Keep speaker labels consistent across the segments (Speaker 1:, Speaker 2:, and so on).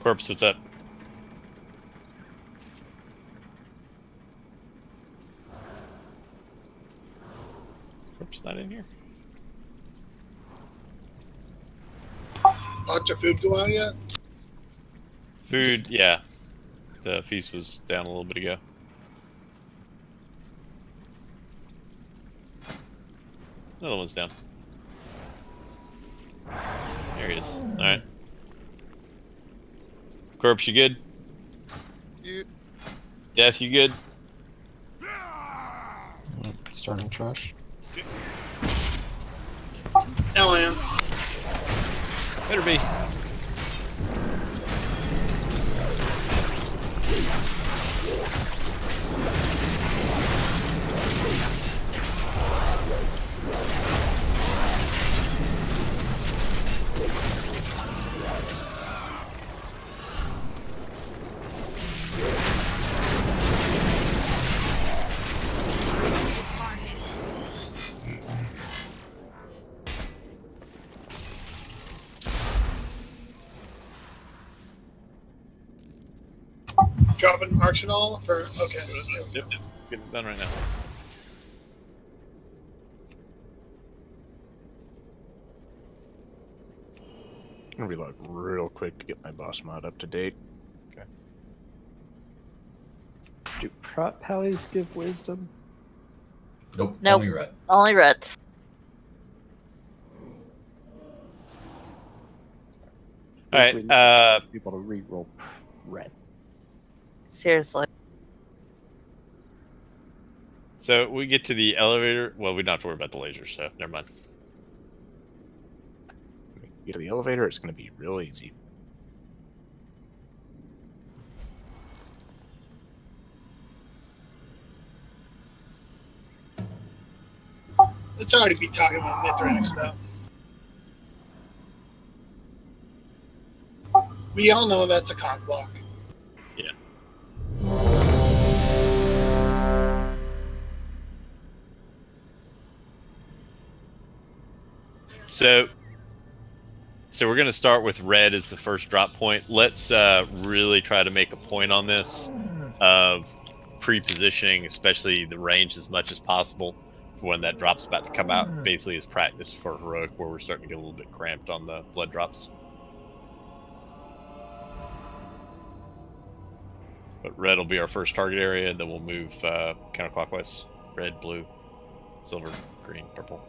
Speaker 1: Corpse, what's up? Corpse not in here?
Speaker 2: Did your food go out yet?
Speaker 1: Food, yeah. The feast was down a little bit ago. Another one's down. There he is. Alright. Corpse, you good?
Speaker 3: You.
Speaker 1: Death, you good?
Speaker 4: Starting trash.
Speaker 2: Now I am.
Speaker 1: Better be.
Speaker 2: Dropping Arsenal for okay.
Speaker 1: Yep, getting it done right now.
Speaker 5: I'm gonna reload real quick to get my boss mod up to date.
Speaker 1: Okay.
Speaker 4: Do prot pallies give wisdom?
Speaker 6: Nope.
Speaker 7: Nope.
Speaker 6: Only red.
Speaker 7: Only reds.
Speaker 1: Alright,
Speaker 4: people to reroll red.
Speaker 7: Seriously.
Speaker 1: so we get to the elevator. Well, we don't have to worry about the lasers, so never mind.
Speaker 5: Get to the elevator, it's gonna be real easy.
Speaker 2: Let's already be talking about Mithrax though. We all know that's a cock block.
Speaker 1: Yeah. So we're going to start with red as the first drop point. Let's really try to make a point on this of pre-positioning, especially the range, as much as possible for when that drop's about to come out. Basically, as practice for heroic, where we're starting to get a little bit cramped on the blood drops. But red will be our first target area, and then we'll move counterclockwise. Red, blue, silver, green, purple.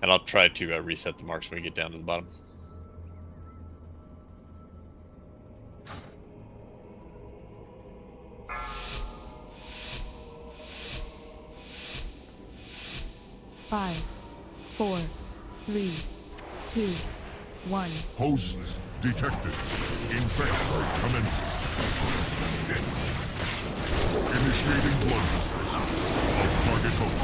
Speaker 1: And I'll try to reset the marks when we get down to the bottom.
Speaker 8: Five, 4, 3, 2, 1.
Speaker 9: Hosts detected. Infect commencing. Initiating blood dispersal of target host.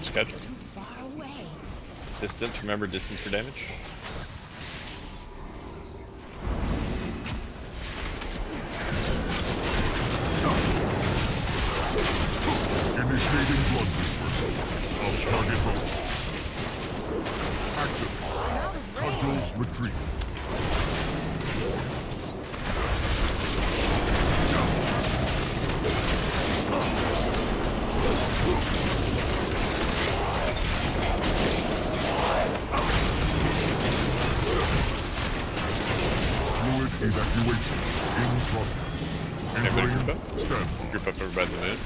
Speaker 1: Schedule. Distance, remember distance for damage.
Speaker 9: Initiating blood dispersal of target host. Active. Cudgels retreat. Fluid evacuation in progress.
Speaker 1: Everybody group up?
Speaker 9: Stand.
Speaker 1: Group up everybody in the minute.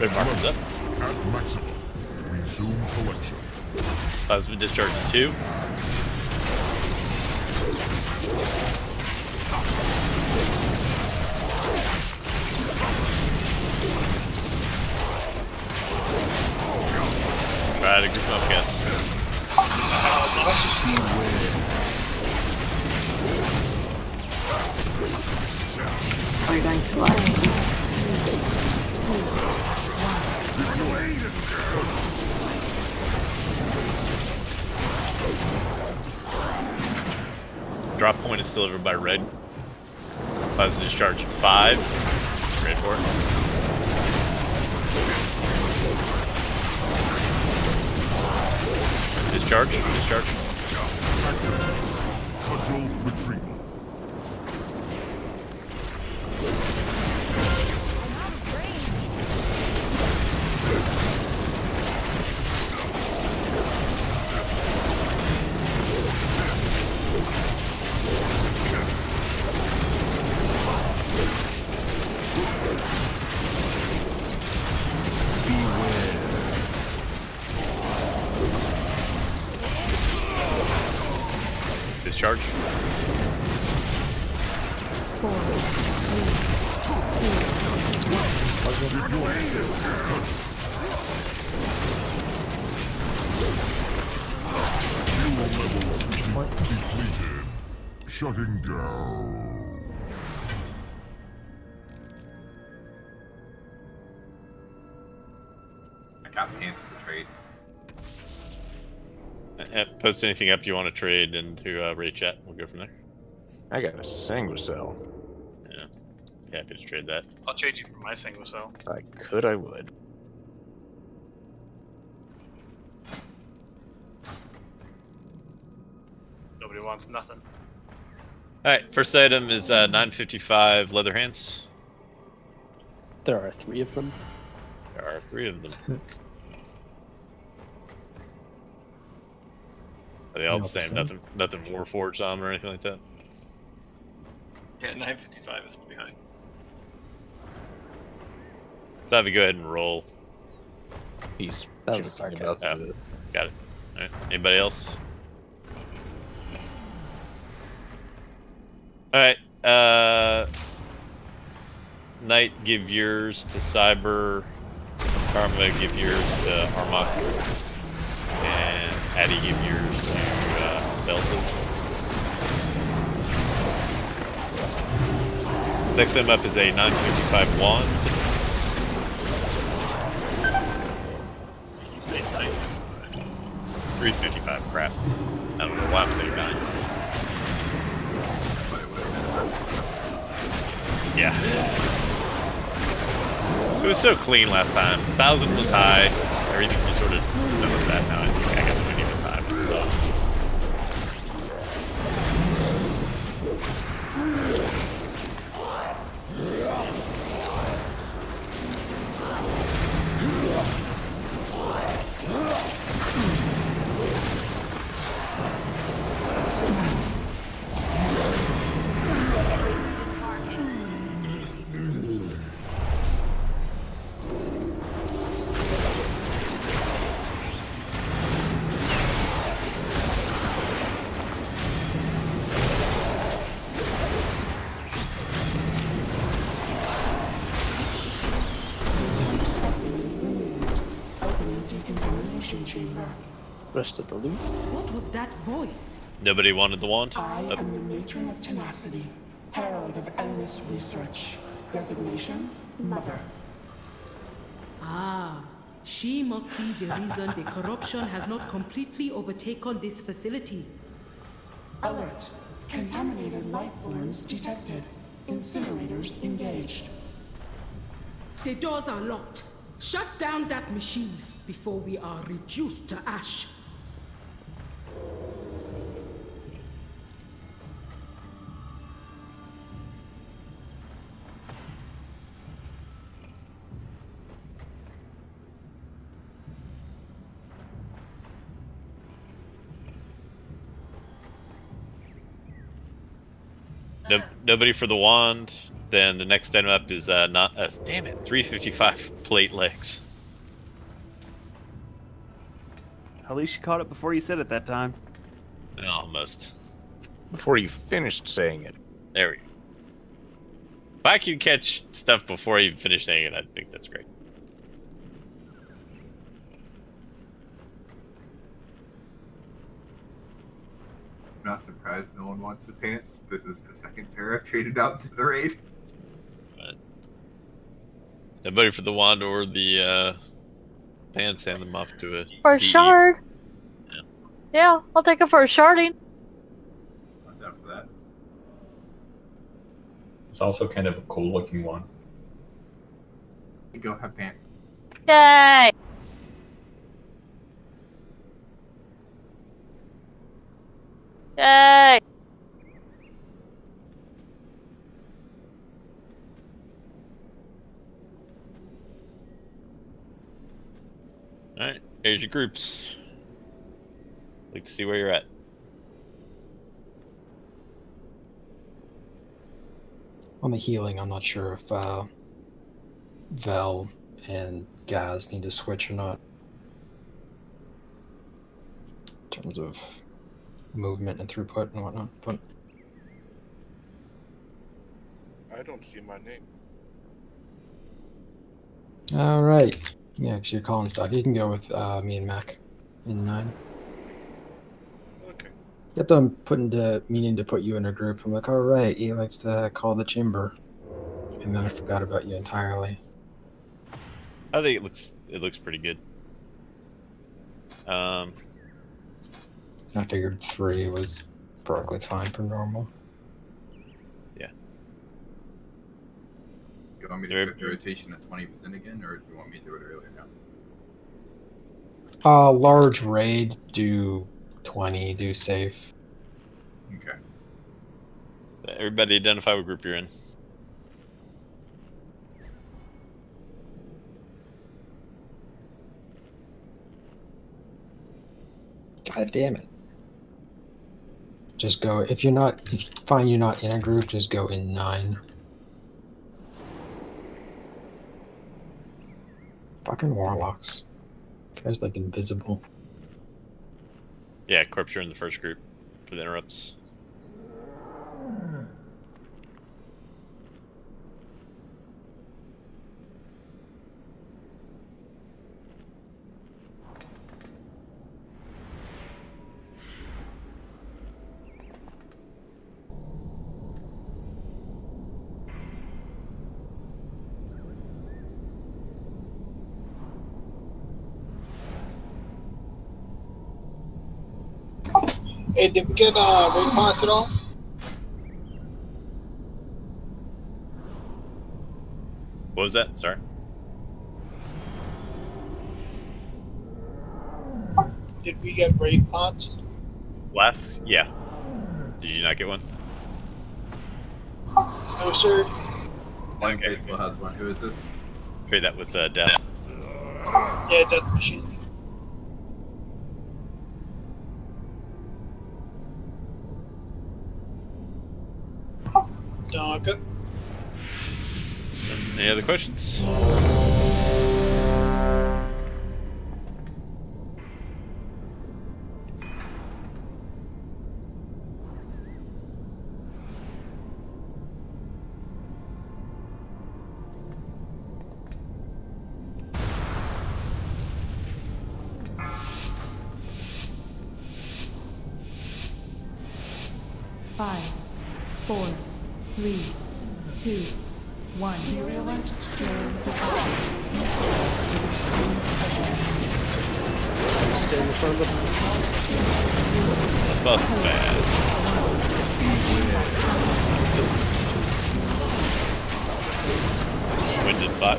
Speaker 1: Red marker's up.
Speaker 9: At maximum. Resume collection.
Speaker 1: Plasma discharge in 2. Try to group them up, guys.
Speaker 7: Are you going to lie?
Speaker 1: Drop point is delivered by red. Plasma discharge at 5. Red for it. Discharge.
Speaker 9: Cudgel retrieval.
Speaker 1: Discharge.
Speaker 8: 4,
Speaker 9: Depleted. Shutting down.
Speaker 6: I got pants for the trade.
Speaker 1: Post anything up you want to trade into raid chat. We'll go from there.
Speaker 5: I got a Sanguicell.
Speaker 1: Yeah. Happy to trade that.
Speaker 3: I'll trade you for my single cell.
Speaker 5: If I could, I would.
Speaker 3: Nobody wants nothing.
Speaker 1: Alright, first item is 955 leather hands.
Speaker 4: There are 3 of them.
Speaker 1: There are 3 of them. Are they all the same? Nothing Warforged on them or anything like that?
Speaker 3: Yeah, 955 is pretty high.
Speaker 1: Stabby, go ahead and roll.
Speaker 5: He's
Speaker 4: That was
Speaker 5: just
Speaker 4: sarcasm.
Speaker 5: about to.
Speaker 1: Got it. Alright, anybody else? Alright, Knight, give yours to Cyber. Karma, give yours to Armok. And Addy, give yours to Beltas. Next item up is a 955 wand. You say 955. 355, crap. I don't know why I'm saying 9. Yeah. It was so clean last time. 1,000 was high. Everything was sort of done with that now. I think I got 20 was high.
Speaker 4: Rest of the loot.
Speaker 8: What was that voice?
Speaker 1: Nobody wanted the wand?
Speaker 10: I am the matron of tenacity, herald of endless research. Designation, Mother.
Speaker 11: Ah, she must be the reason the corruption has not completely overtaken this facility.
Speaker 10: Alert. Contaminated life forms detected. Incinerators engaged.
Speaker 11: The doors are locked. Shut down that machine before we are reduced to ash.
Speaker 1: Nobody for the wand. Then the next item up is not damn it, 355 plate legs.
Speaker 12: At least you caught it before you said it that time.
Speaker 1: Almost.
Speaker 5: Before you finished saying it.
Speaker 1: There we go. If I can catch stuff before I even finish saying it, I think that's great.
Speaker 13: I'm not surprised no one wants the pants. This is the second pair I've traded out to the raid.
Speaker 1: But nobody for the wand or the pants, hand them off to a
Speaker 14: For a
Speaker 1: PE.
Speaker 14: shard.
Speaker 1: Yeah.
Speaker 14: Yeah, I'll take it for a sharding.
Speaker 13: I'm down for that.
Speaker 6: It's also kind of a cool looking one.
Speaker 13: You go have pants.
Speaker 14: Yay! Yay!
Speaker 1: Alright, here's your groups. Like to see where you're at.
Speaker 15: On the healing, I'm not sure if Vel and Gaz need to switch or not. In terms of movement and throughput and whatnot, but
Speaker 16: I don't see my name.
Speaker 15: alright. Yeah, because you're calling stuff. You can go with me and Mac in 9.
Speaker 16: Okay.
Speaker 15: Get them meaning to put you in a group. I'm like, alright, he likes to call the chamber. And then I forgot about you entirely.
Speaker 1: I think it looks pretty good.
Speaker 15: I figured 3 was perfectly fine for normal.
Speaker 1: Yeah.
Speaker 13: You want me to set the rotation at 20% again, or do you want me to do it earlier now?
Speaker 15: Large raid, do 20, do safe.
Speaker 13: Okay.
Speaker 1: Everybody identify what group you're in.
Speaker 15: God damn it. Just go, if you find you're not in a group, just go in 9. Fucking warlocks. Guys like invisible.
Speaker 1: Yeah, Corpse, you're in the first group for the interrupts.
Speaker 2: Hey, did we get raid pots at all?
Speaker 1: What was that? Sorry.
Speaker 2: Did we get raid pots?
Speaker 1: Last? Yeah. Did you not get one?
Speaker 2: No, sir.
Speaker 13: Blind Faith still has one. Who is this?
Speaker 1: Trade that with Death.
Speaker 2: Yeah, Death Machine. Okay.
Speaker 1: Any other questions?
Speaker 8: Five, 4, 3, 2, 1.
Speaker 10: Virulent strain detected.
Speaker 4: Stay in front of them.
Speaker 1: Bust bad. Winded 5.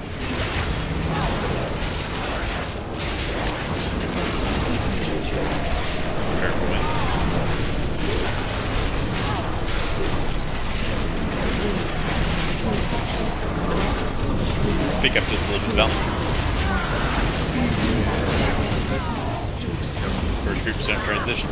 Speaker 1: Careful wind. Pick up just a little bit, Val. First group's in transition.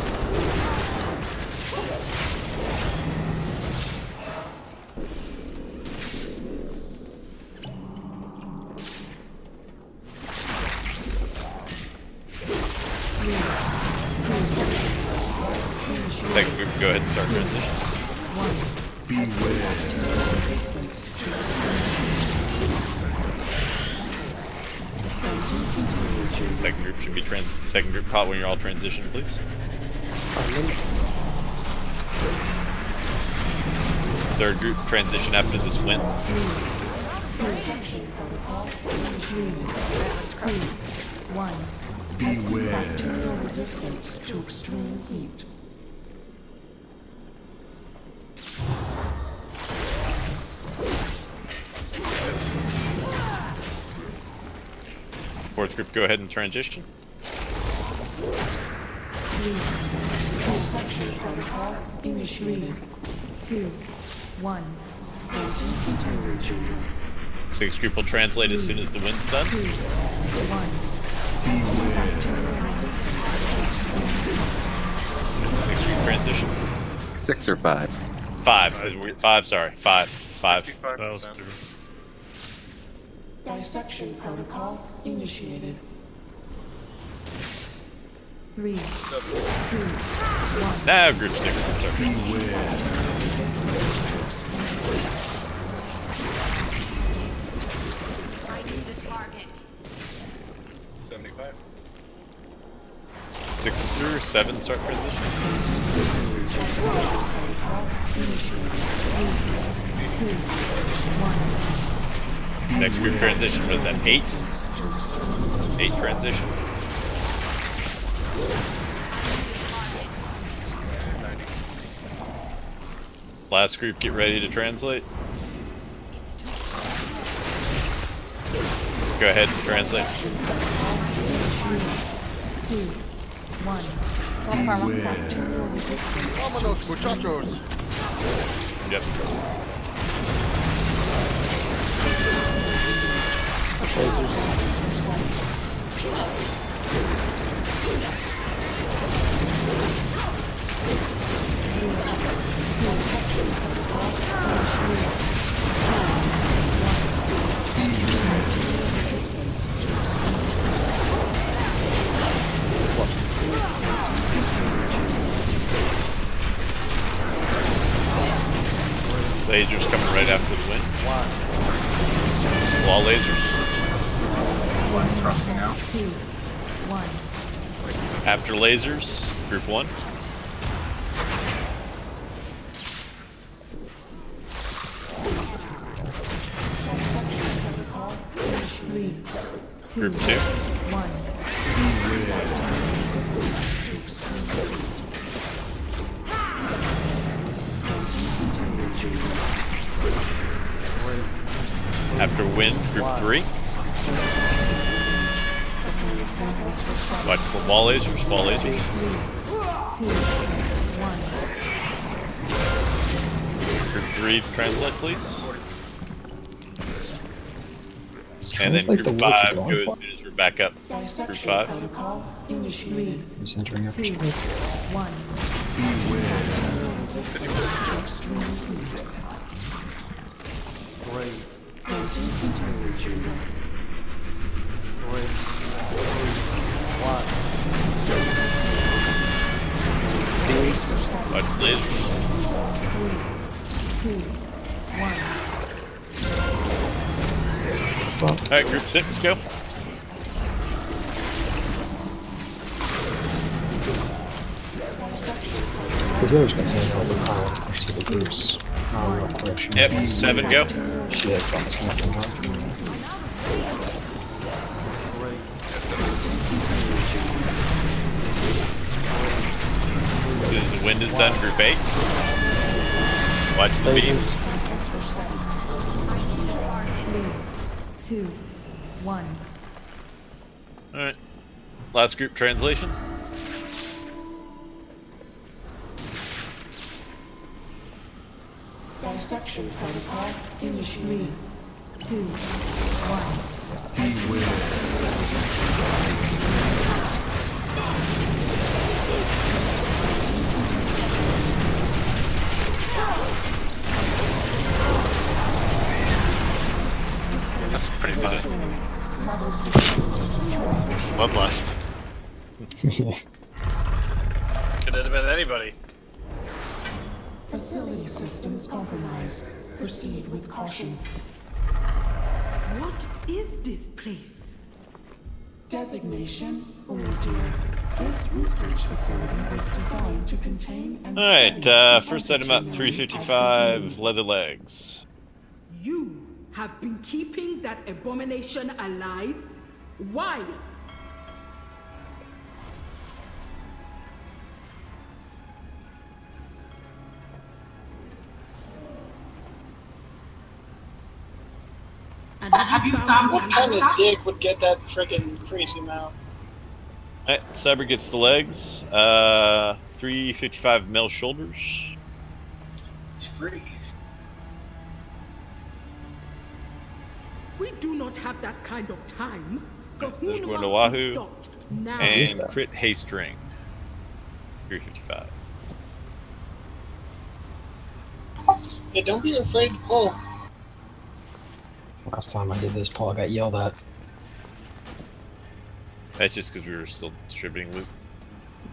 Speaker 1: start transition. Second group should be second group caught when you're all transitioned, please. Third group transition after this wind.
Speaker 10: Beware. Bacterial resistance to extreme heat.
Speaker 1: Fourth group, go ahead and transition.
Speaker 10: Section protocol initiated.
Speaker 8: 2, 1.
Speaker 1: Sixth group will translate as soon as the wind's done.
Speaker 8: 2, 1.
Speaker 1: Sixth group transition.
Speaker 17: 6 or 5?
Speaker 1: 5. 5, sorry. 5. 5.
Speaker 10: Dissection protocol initiated.
Speaker 8: 3, 2, 1.
Speaker 1: Now group 6 can start.
Speaker 16: I need the target. 75.
Speaker 1: 6 through 7 start transition.
Speaker 8: 3, 2, 1.
Speaker 1: Next group transition was at 8. 8 transition. Last group, get ready to translate. Go ahead and translate.
Speaker 8: 2, 1.
Speaker 16: Vámonos, muchachos.
Speaker 1: Yep. Lasers coming right after the wind. Wall lasers.
Speaker 13: One's crossing now.
Speaker 8: 2, 1.
Speaker 1: After lasers, group 1. Group 2.
Speaker 8: 1.
Speaker 1: After wind, group 3. Watch the wall lasers, wall lasers.
Speaker 8: 3, 2, 1.
Speaker 1: Group 3, translate please. And then
Speaker 15: Translate
Speaker 1: group
Speaker 15: the word
Speaker 1: 5,
Speaker 15: you're
Speaker 1: go
Speaker 15: going
Speaker 1: as
Speaker 15: for.
Speaker 1: soon as we're back up. Group 5.
Speaker 15: He's entering upper
Speaker 8: 2,
Speaker 15: stage.
Speaker 8: 1.
Speaker 1: Watch the lasers.
Speaker 8: 3, 2, 1.
Speaker 1: Alright, group 6, go.
Speaker 15: The village can handle the power and push to the groups. Real quick.
Speaker 1: Yep, 7, go.
Speaker 15: She has almost nothing left.
Speaker 1: As soon as the wind is done, group 8. Watch the beams.
Speaker 8: 3, 2, 1.
Speaker 1: Alright. Last group translation.
Speaker 10: Dissection protocol initiated.
Speaker 8: 3, 2, 1.
Speaker 3: That's pretty bad. Bloodlust. Could have been anybody.
Speaker 10: Facility systems compromised. Proceed with caution.
Speaker 11: What is this place?
Speaker 10: Designation, Uldir. This research facility was designed to contain and
Speaker 1: Alright,
Speaker 10: study
Speaker 1: first item up, 355, leather legs.
Speaker 11: You have been keeping that abomination alive? Why?
Speaker 2: And have you found what kind of dick would get that friggin' crazy amount?
Speaker 1: Alright, Cyber gets the legs. 355 male shoulders.
Speaker 2: It's free.
Speaker 11: We do not have that kind of time.
Speaker 1: There's
Speaker 11: Kahuna
Speaker 1: going to
Speaker 11: must be
Speaker 1: Wahoo.
Speaker 11: stopped now.
Speaker 1: And crit haste ring. 355.
Speaker 2: Yeah, don't be afraid to pull.
Speaker 15: Last time I did this, Paul got yelled at.
Speaker 1: That's just because we were still distributing loot.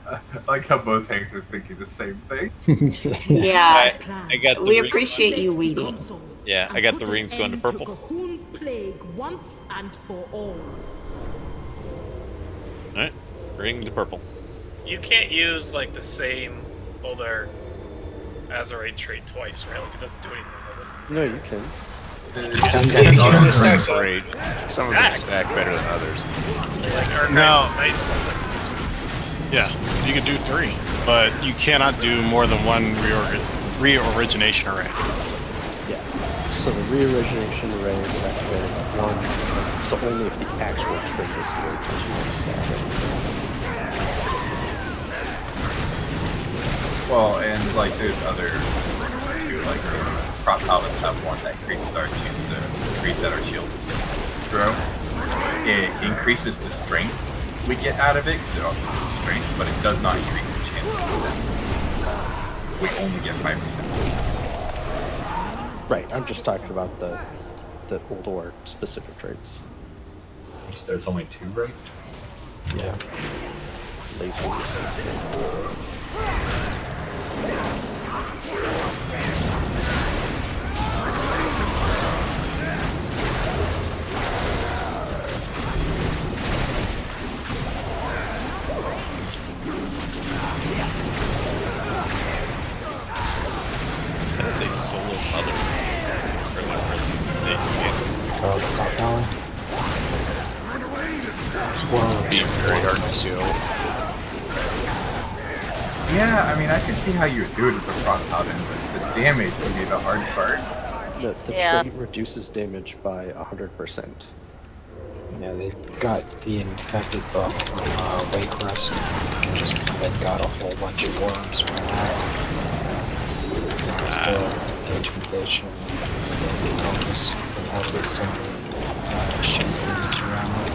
Speaker 13: I like how both tanks is thinking the same thing.
Speaker 7: Yeah.
Speaker 1: I got the
Speaker 7: We
Speaker 1: ring.
Speaker 7: appreciate you waiting.
Speaker 1: Yeah, I got the rings going to purple.
Speaker 11: Cahoon's plague once and for all.
Speaker 1: Alright, ring to purple.
Speaker 3: You can't use like the same Uldir Azeroth trait twice, right? Like it doesn't do anything, does it?
Speaker 12: No, you can.
Speaker 5: Some of them stack better than others.
Speaker 17: No. Yeah, you can do 3, but you cannot do more than one re-origination array.
Speaker 4: Yeah. So the re-origination array is activated at 1, so only if the actual trait is here does you want to stack it.
Speaker 13: Well, and like there's other instances too, like prop paladins have one that increases our chance to reset our shield throw. It increases the strength we get out of it because it also gives strength, but it does not increase the chance of reset. We only get 5%.
Speaker 4: Right, I'm just talking about the Uldir specific traits.
Speaker 6: There's only 2, right?
Speaker 4: Yeah.
Speaker 1: They solo mother.
Speaker 5: Very hard to do.
Speaker 13: Yeah, I mean, I can see how you would do it as a prop paladin, but the damage would be the hard part.
Speaker 4: The trait reduces damage by 100%.
Speaker 15: Yeah, they got the infected buff from Wakerest. Just kind of got a whole bunch of worms from that. There's the intimidation, the bonus, and all this shit that around it.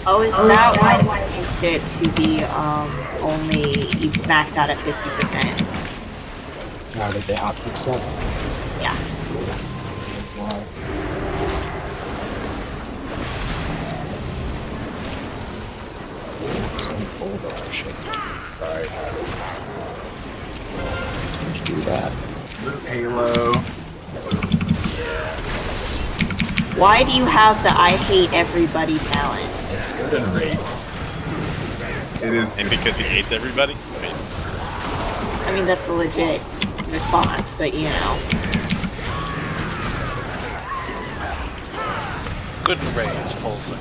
Speaker 7: Oh, is that why they changed it to be only you max out at 50%?
Speaker 15: Now did they hotfix that?
Speaker 7: Yeah.
Speaker 15: That's why. Some Uldir shit. Alright. Let's do that.
Speaker 13: Blue Halo.
Speaker 7: Why do you have the I hate everybody talent?
Speaker 6: Good and rage.
Speaker 13: It is.
Speaker 1: And because he hates everybody?
Speaker 7: I mean, that's a legit response, but you know.
Speaker 17: Good and rage pulls it.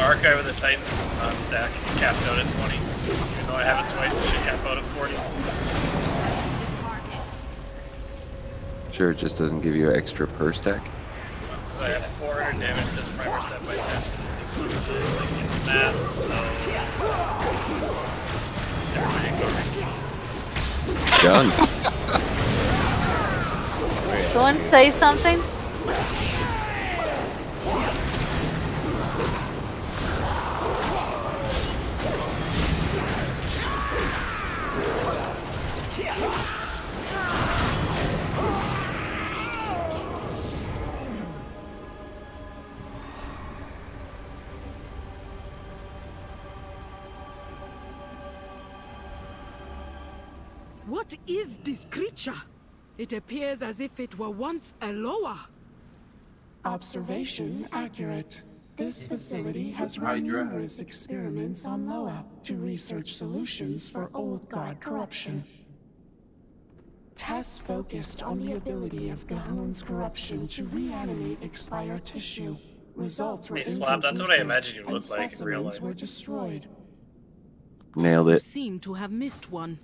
Speaker 3: Archive of the Titans does not stack. It capped out at 20. Even though I have it twice, it should cap out at 40.
Speaker 18: Sure, it just doesn't give you an extra per stack.
Speaker 3: Since I have 400 damage, since primer set by 10, so it includes like math, so...
Speaker 18: Done.
Speaker 14: Someone say something?
Speaker 11: What is this creature? It appears as if it were once a Loa.
Speaker 10: Observation accurate. This facility has run numerous experiments on Loa to research solutions for old god corruption. Tests focused on the ability of Gahun's corruption to reanimate expired tissue. Results were
Speaker 3: Hey, Slap, that's what I imagined you
Speaker 10: and
Speaker 3: looked like in real
Speaker 10: specimens
Speaker 3: life.
Speaker 10: were destroyed.
Speaker 18: Nailed
Speaker 11: You
Speaker 18: it.
Speaker 11: seem to have missed one.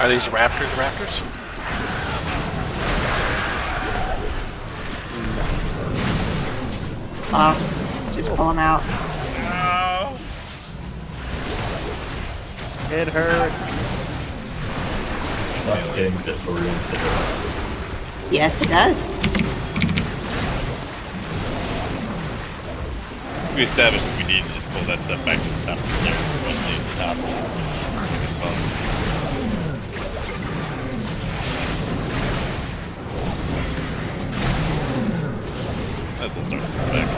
Speaker 17: Are these raptors?
Speaker 7: Boss, just pull him out.
Speaker 3: No.
Speaker 12: It hurts.
Speaker 6: Not getting disoriented.
Speaker 7: Yes, it does.
Speaker 1: We established that we need to just pull that stuff back to the top of the stairs. Mostly at the top. Let's just start from back.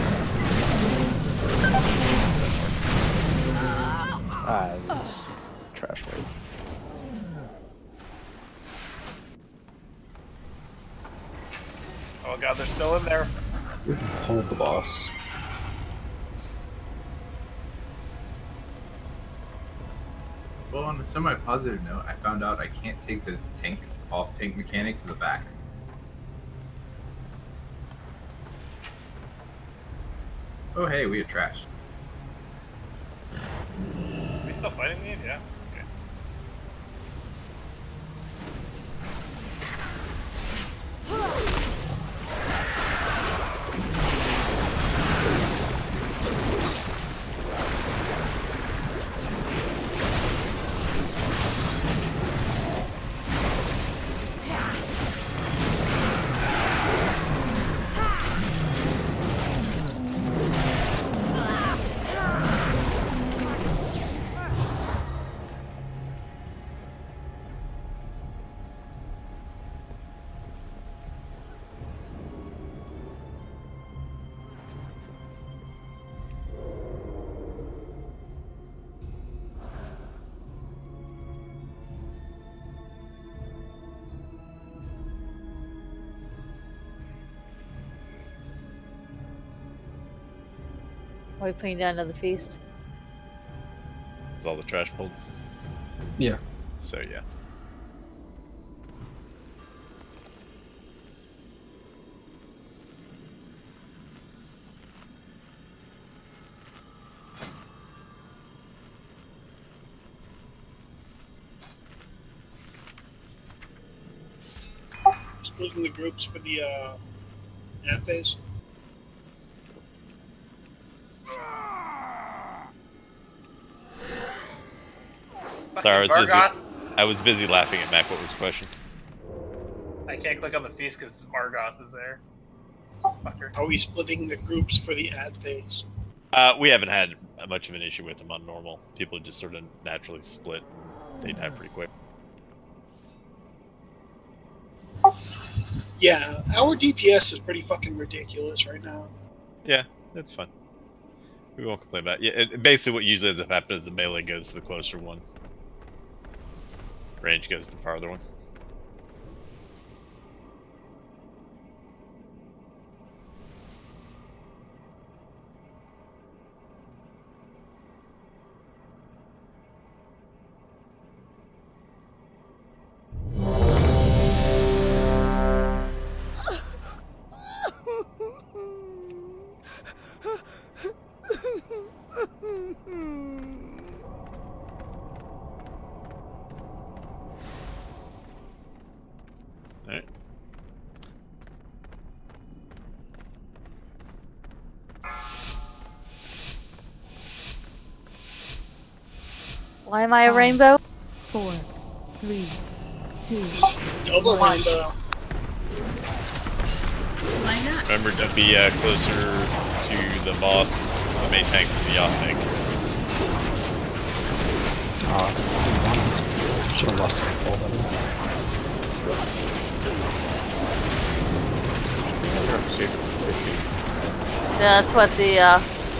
Speaker 4: It's trash weight.
Speaker 3: Oh god, they're still in there.
Speaker 15: Hold the boss.
Speaker 13: Well, on a semi-positive note, I found out I can't take the tank off-tank mechanic to the back. Oh hey, we have trash.
Speaker 3: Are we still fighting these? Yeah. Okay.
Speaker 14: Are we putting down another feast?
Speaker 1: Is all the trash pulled?
Speaker 15: Yeah.
Speaker 1: So yeah.
Speaker 2: Splitting the groups for the ad phase.
Speaker 1: Sorry,
Speaker 3: Margoth.
Speaker 1: I was busy laughing at Mac. What was the question?
Speaker 3: I can't click on the feast because Margoth is there. Fucker.
Speaker 2: Are we splitting the groups for the ad phase?
Speaker 1: We haven't had much of an issue with them on normal. People just sort of naturally split and they die pretty quick.
Speaker 2: Yeah, our DPS is pretty fucking ridiculous right now.
Speaker 1: Yeah, that's fun. We won't complain about it. Yeah, basically what usually ends up happening is the melee goes to the closer one. Range goes to the farther one. Alright.
Speaker 14: Why am I a rainbow?
Speaker 8: 4, 3, 2,
Speaker 2: Double
Speaker 8: 1.
Speaker 2: rainbow.
Speaker 7: Why not?
Speaker 1: Remember to be closer to the boss, the main tank, than the off tank.
Speaker 15: Should have lost it before then.
Speaker 14: Yeah, that's what the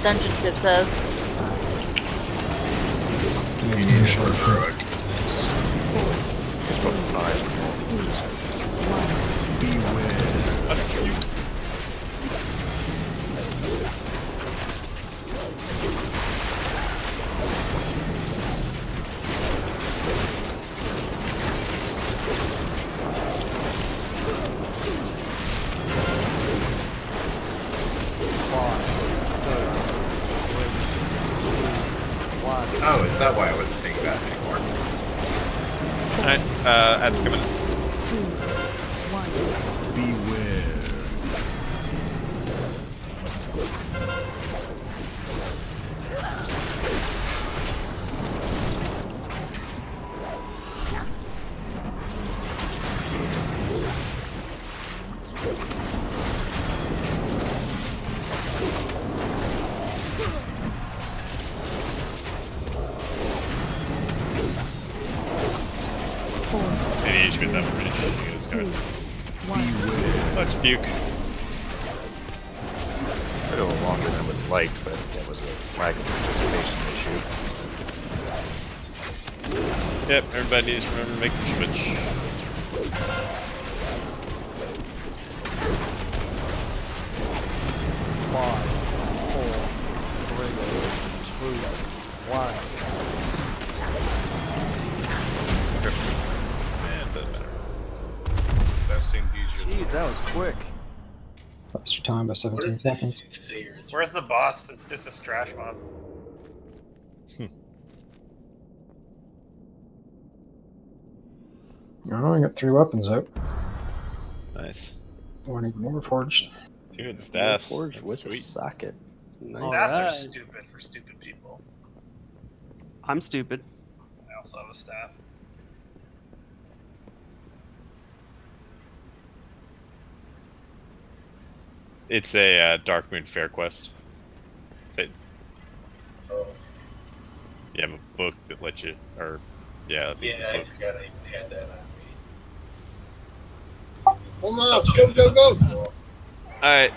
Speaker 14: dungeon tip says.
Speaker 13: You need a short rogue. Oh, is that why I wasn't saying that anymore?
Speaker 1: Alright, ads coming in.
Speaker 8: 2, 1.
Speaker 9: Beware.
Speaker 1: Any HP with that pretty good. Let's puke.
Speaker 5: A little longer than I would have liked, but that was a lack of participation issue.
Speaker 1: Yep, everybody needs to remember to make the switch.
Speaker 12: 5, 4, 3, 2, 1.
Speaker 1: Man, doesn't matter.
Speaker 9: That seemed easier.
Speaker 12: Jeez, that was quick.
Speaker 15: Lost your time by 17 seconds.
Speaker 3: Where's the boss? It's just a trash mob.
Speaker 15: Oh, I got 3 weapons out.
Speaker 1: Nice.
Speaker 15: One even more forged.
Speaker 1: Dude, the staffs.
Speaker 4: Forged
Speaker 1: That's
Speaker 4: with a
Speaker 1: sweet.
Speaker 4: socket.
Speaker 3: Staffs
Speaker 12: Alright.
Speaker 3: are stupid for stupid people.
Speaker 12: I'm stupid.
Speaker 3: I also have a staff.
Speaker 1: It's a Dark Moon Fair quest.
Speaker 13: Oh.
Speaker 1: You have a book that lets you, or yeah.
Speaker 13: Yeah, I forgot I even had that on me.
Speaker 2: Hold on, go, go, go!
Speaker 1: Alright,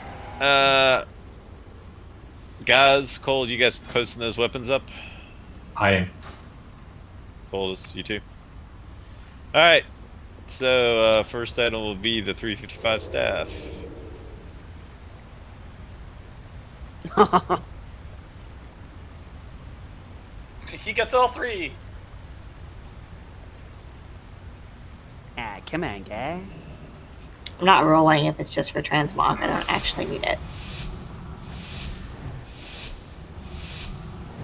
Speaker 1: guys, Cole, you guys posting those weapons up?
Speaker 6: I am.
Speaker 1: Cole, this you too? Alright, so first item will be the 355 staff.
Speaker 3: He gets all 3!
Speaker 12: Ah, come on, guy.
Speaker 7: I'm not rolling if it's just for transmog. I don't actually need it.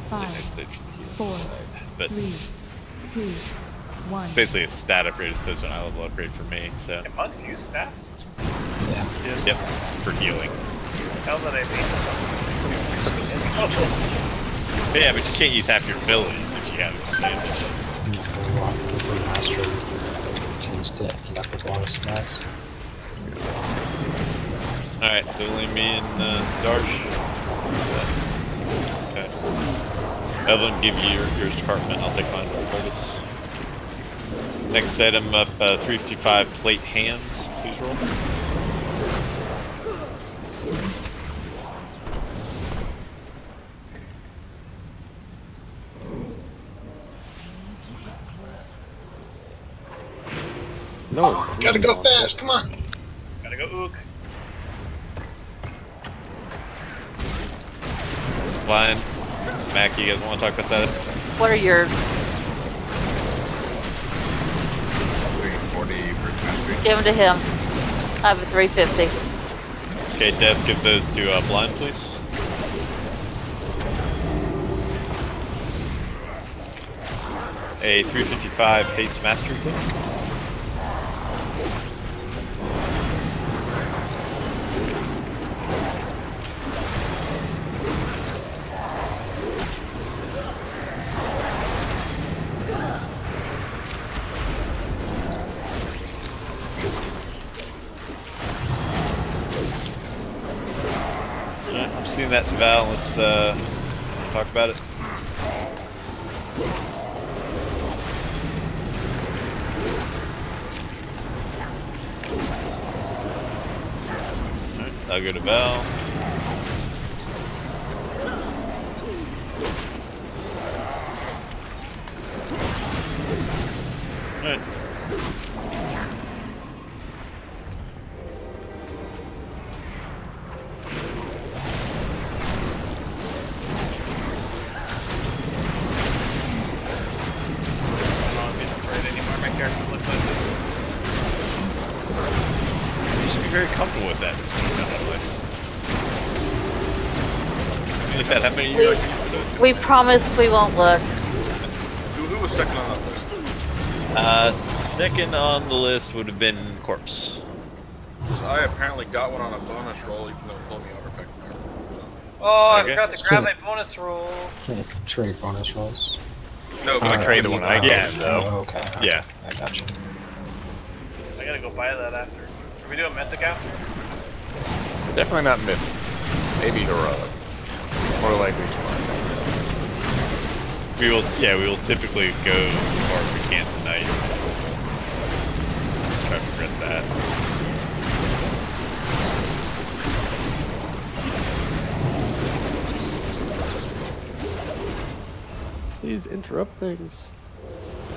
Speaker 8: 5, 4,
Speaker 1: but
Speaker 8: 3, 2, 1.
Speaker 1: basically a stat upgrade as opposed to an eye level upgrade for me, so.
Speaker 3: Can monks use staffs?
Speaker 15: Yeah.
Speaker 1: Yep, for healing.
Speaker 3: Tell that I mean.
Speaker 1: Yeah, but you can't use half your abilities if you have advantage.
Speaker 15: Mastery tends to end up with a lot of stats.
Speaker 1: Alright, so only me and Darsh. Okay. Evelyn, give you yours to Cartman. I'll take mine for Curtis. Next item up, 355 plate hands. Please roll.
Speaker 4: No.
Speaker 2: Gotta go fast, come on.
Speaker 3: Gotta go ook.
Speaker 1: Blind. Mac, you guys want to talk about that?
Speaker 14: What are yours?
Speaker 13: 340 for mastery.
Speaker 14: Give them to him. I have a 350.
Speaker 1: Okay, Dev, give those to Blind, please. A 355 haste mastery, please. I'm seeing that to Val. Let's talk about it. Alright, I'll go to Val. Alright. Very comfortable with that. Look at how many years
Speaker 14: We promise we won't look.
Speaker 16: Who was second on that list?
Speaker 1: Second on the list would have been Corpse.
Speaker 16: I apparently got one on a bonus roll, even though it pulled me over back there. So.
Speaker 3: Oh, I
Speaker 1: Okay.
Speaker 3: forgot to grab my bonus roll.
Speaker 15: Can't trade bonus rolls.
Speaker 16: No, but
Speaker 5: I trade the one I
Speaker 1: Yeah,
Speaker 5: get,
Speaker 1: though.
Speaker 15: Oh, okay.
Speaker 1: Yeah.
Speaker 15: I got you.
Speaker 3: I gotta go buy that after. Are we doing Mythic after?
Speaker 5: Definitely not Mythic. Maybe Heroic. More likely tomorrow.
Speaker 1: We will typically go as far as we can tonight. Try to progress that.
Speaker 4: Please interrupt things.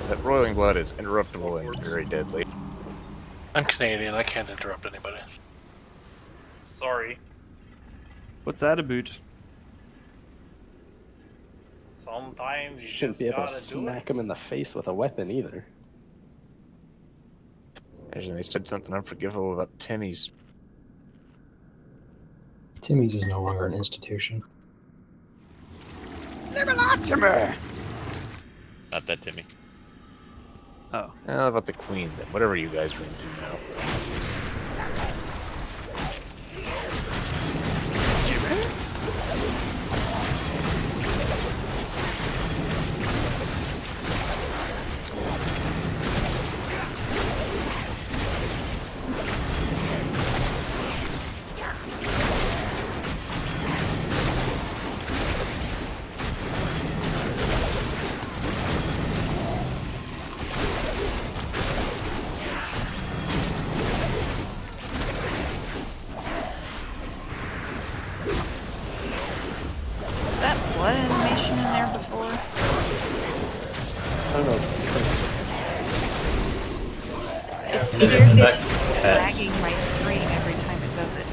Speaker 5: That roiling blood is interruptible and very deadly.
Speaker 3: I'm Canadian, I can't interrupt anybody. Sorry.
Speaker 12: What's that about?
Speaker 3: Sometimes you
Speaker 4: Shouldn't
Speaker 3: just
Speaker 4: be able to
Speaker 3: gotta do
Speaker 4: smack him in the face with a weapon either.
Speaker 5: Imagine they said something unforgivable about Timmy's.
Speaker 15: Timmy's is no longer an institution.
Speaker 5: Not Timmy!
Speaker 1: Not that Timmy.
Speaker 12: Oh.
Speaker 5: How about the Queen then? Whatever you guys are into now.
Speaker 19: That blood animation in there before?
Speaker 4: I don't know.
Speaker 19: It's seriously lagging my screen every time it does it.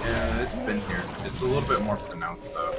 Speaker 13: Yeah, it's been here. It's a little bit more pronounced though.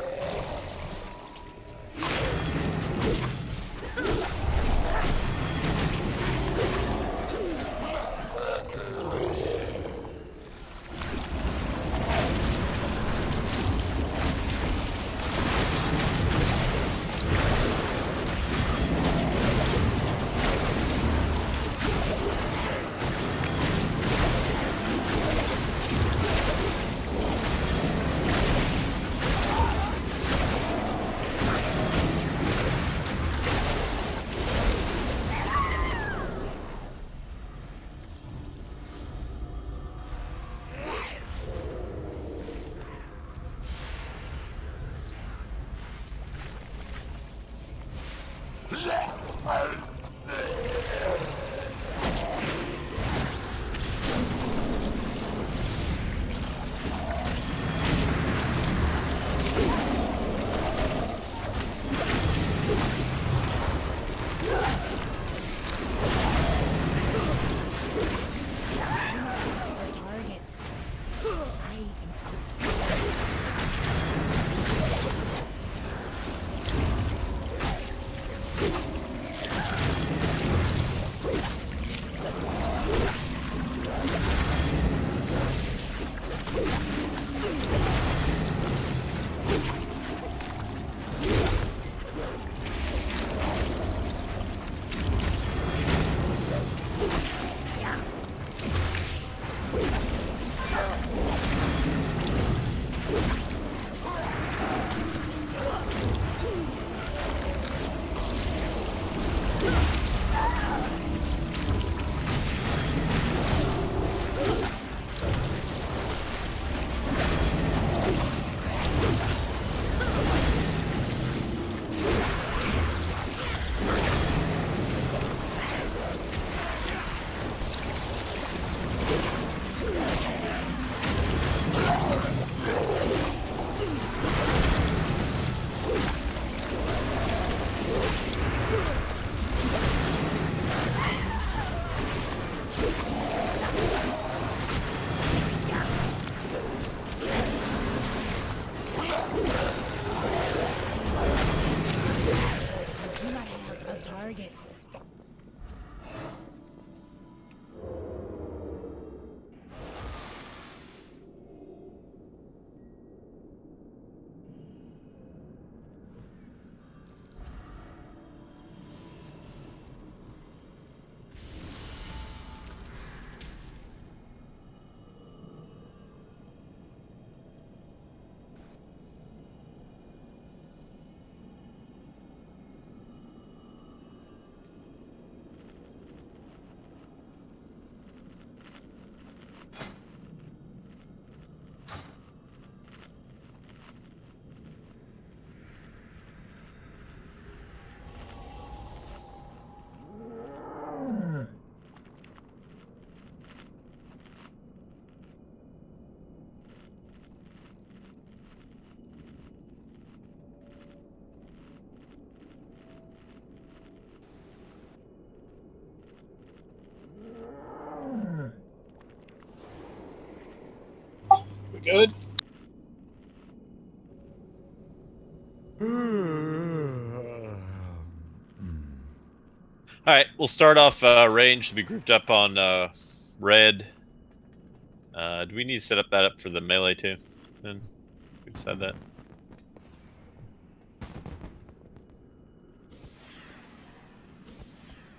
Speaker 2: We good?
Speaker 1: Alright, we'll start off range to be grouped up on red. Do we need to set that up for the melee too? Then we decide that.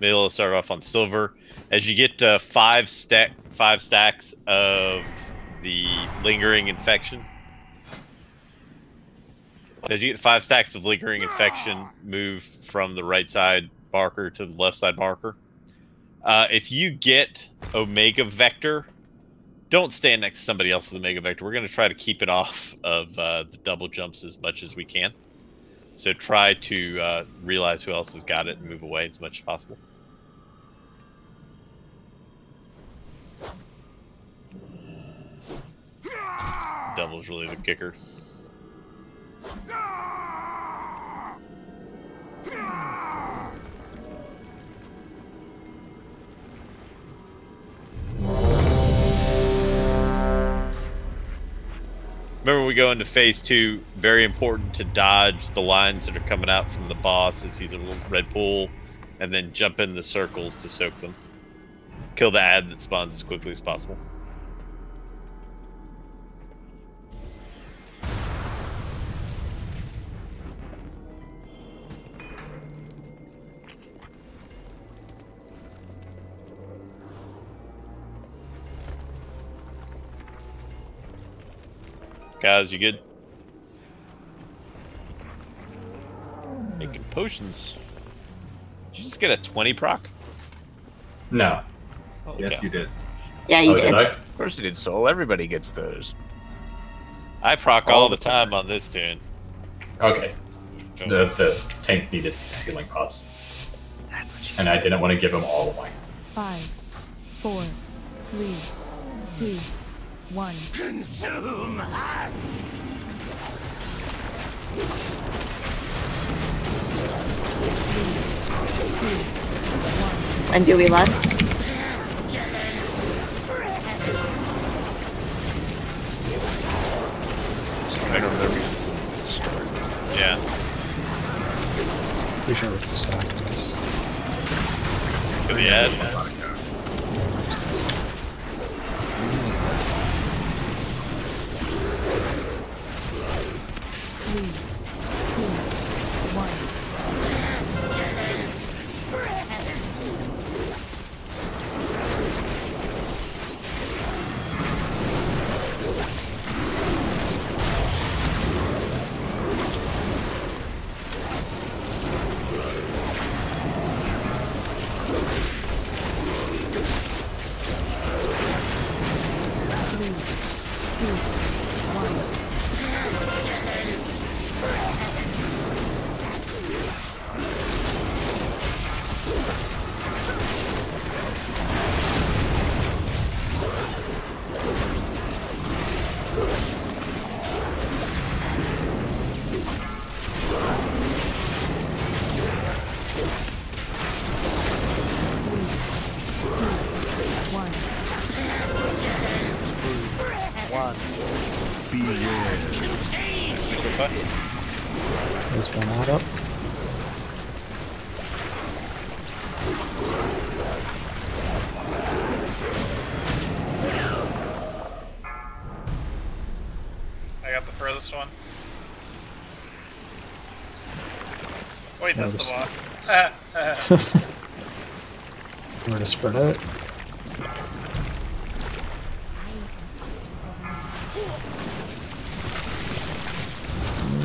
Speaker 1: Maybe we'll start off on silver. As you get 5 stacks of the lingering infection. As you get 5 stacks of lingering infection, move from the right side marker to the left side marker. If you get Omega Vector, don't stand next to somebody else with Omega Vector. We're going to try to keep it off of the double jumps as much as we can. So try to realize who else has got it and move away as much as possible. Devil's really the kicker. Remember, we go into phase 2, very important to dodge the lines that are coming out from the boss as he's a red pool, and then jump in the circles to soak them. Kill the ad that spawns as quickly as possible. Guys, you good? Making potions. Did you just get a 20 proc?
Speaker 13: No.
Speaker 1: Oh,
Speaker 13: yes,
Speaker 1: okay.
Speaker 13: you did.
Speaker 7: Yeah, you did.
Speaker 5: Of course you did, Soul. Everybody gets those.
Speaker 1: I proc all the time on this tune.
Speaker 6: Okay. The tank needed healing pots. And I didn't want to give him all away.
Speaker 8: 5, 4, 3, 2, 1.
Speaker 10: Consume husks!
Speaker 7: When do we less?
Speaker 1: Yeah.
Speaker 15: Pretty sure we can stack this.
Speaker 1: For the ad. Okay.
Speaker 15: There's one out up.
Speaker 3: I got the furthest one. Wait, that's the boss.
Speaker 15: We're gonna spread out.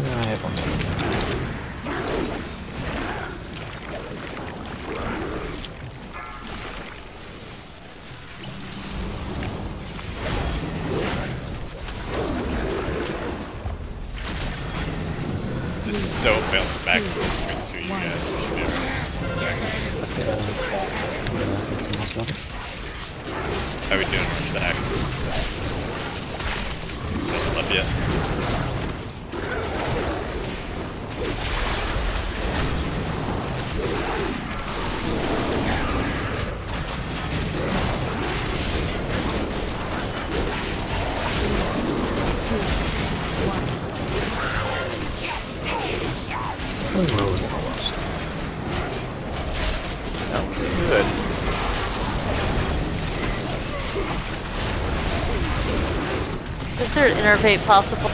Speaker 15: I have one.
Speaker 1: Just don't bounce back between you guys. How we doing with stacks? Doesn't love yet.
Speaker 5: Good.
Speaker 14: Is there an innervate possible?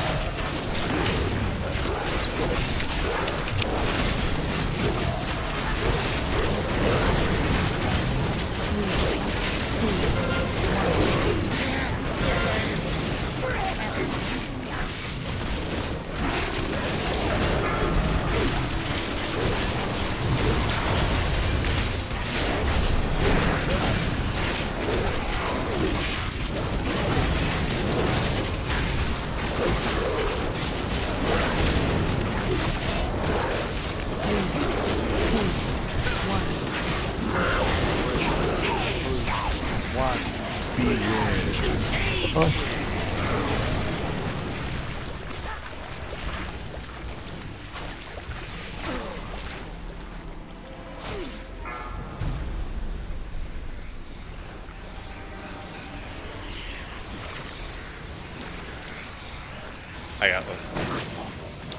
Speaker 1: I got one.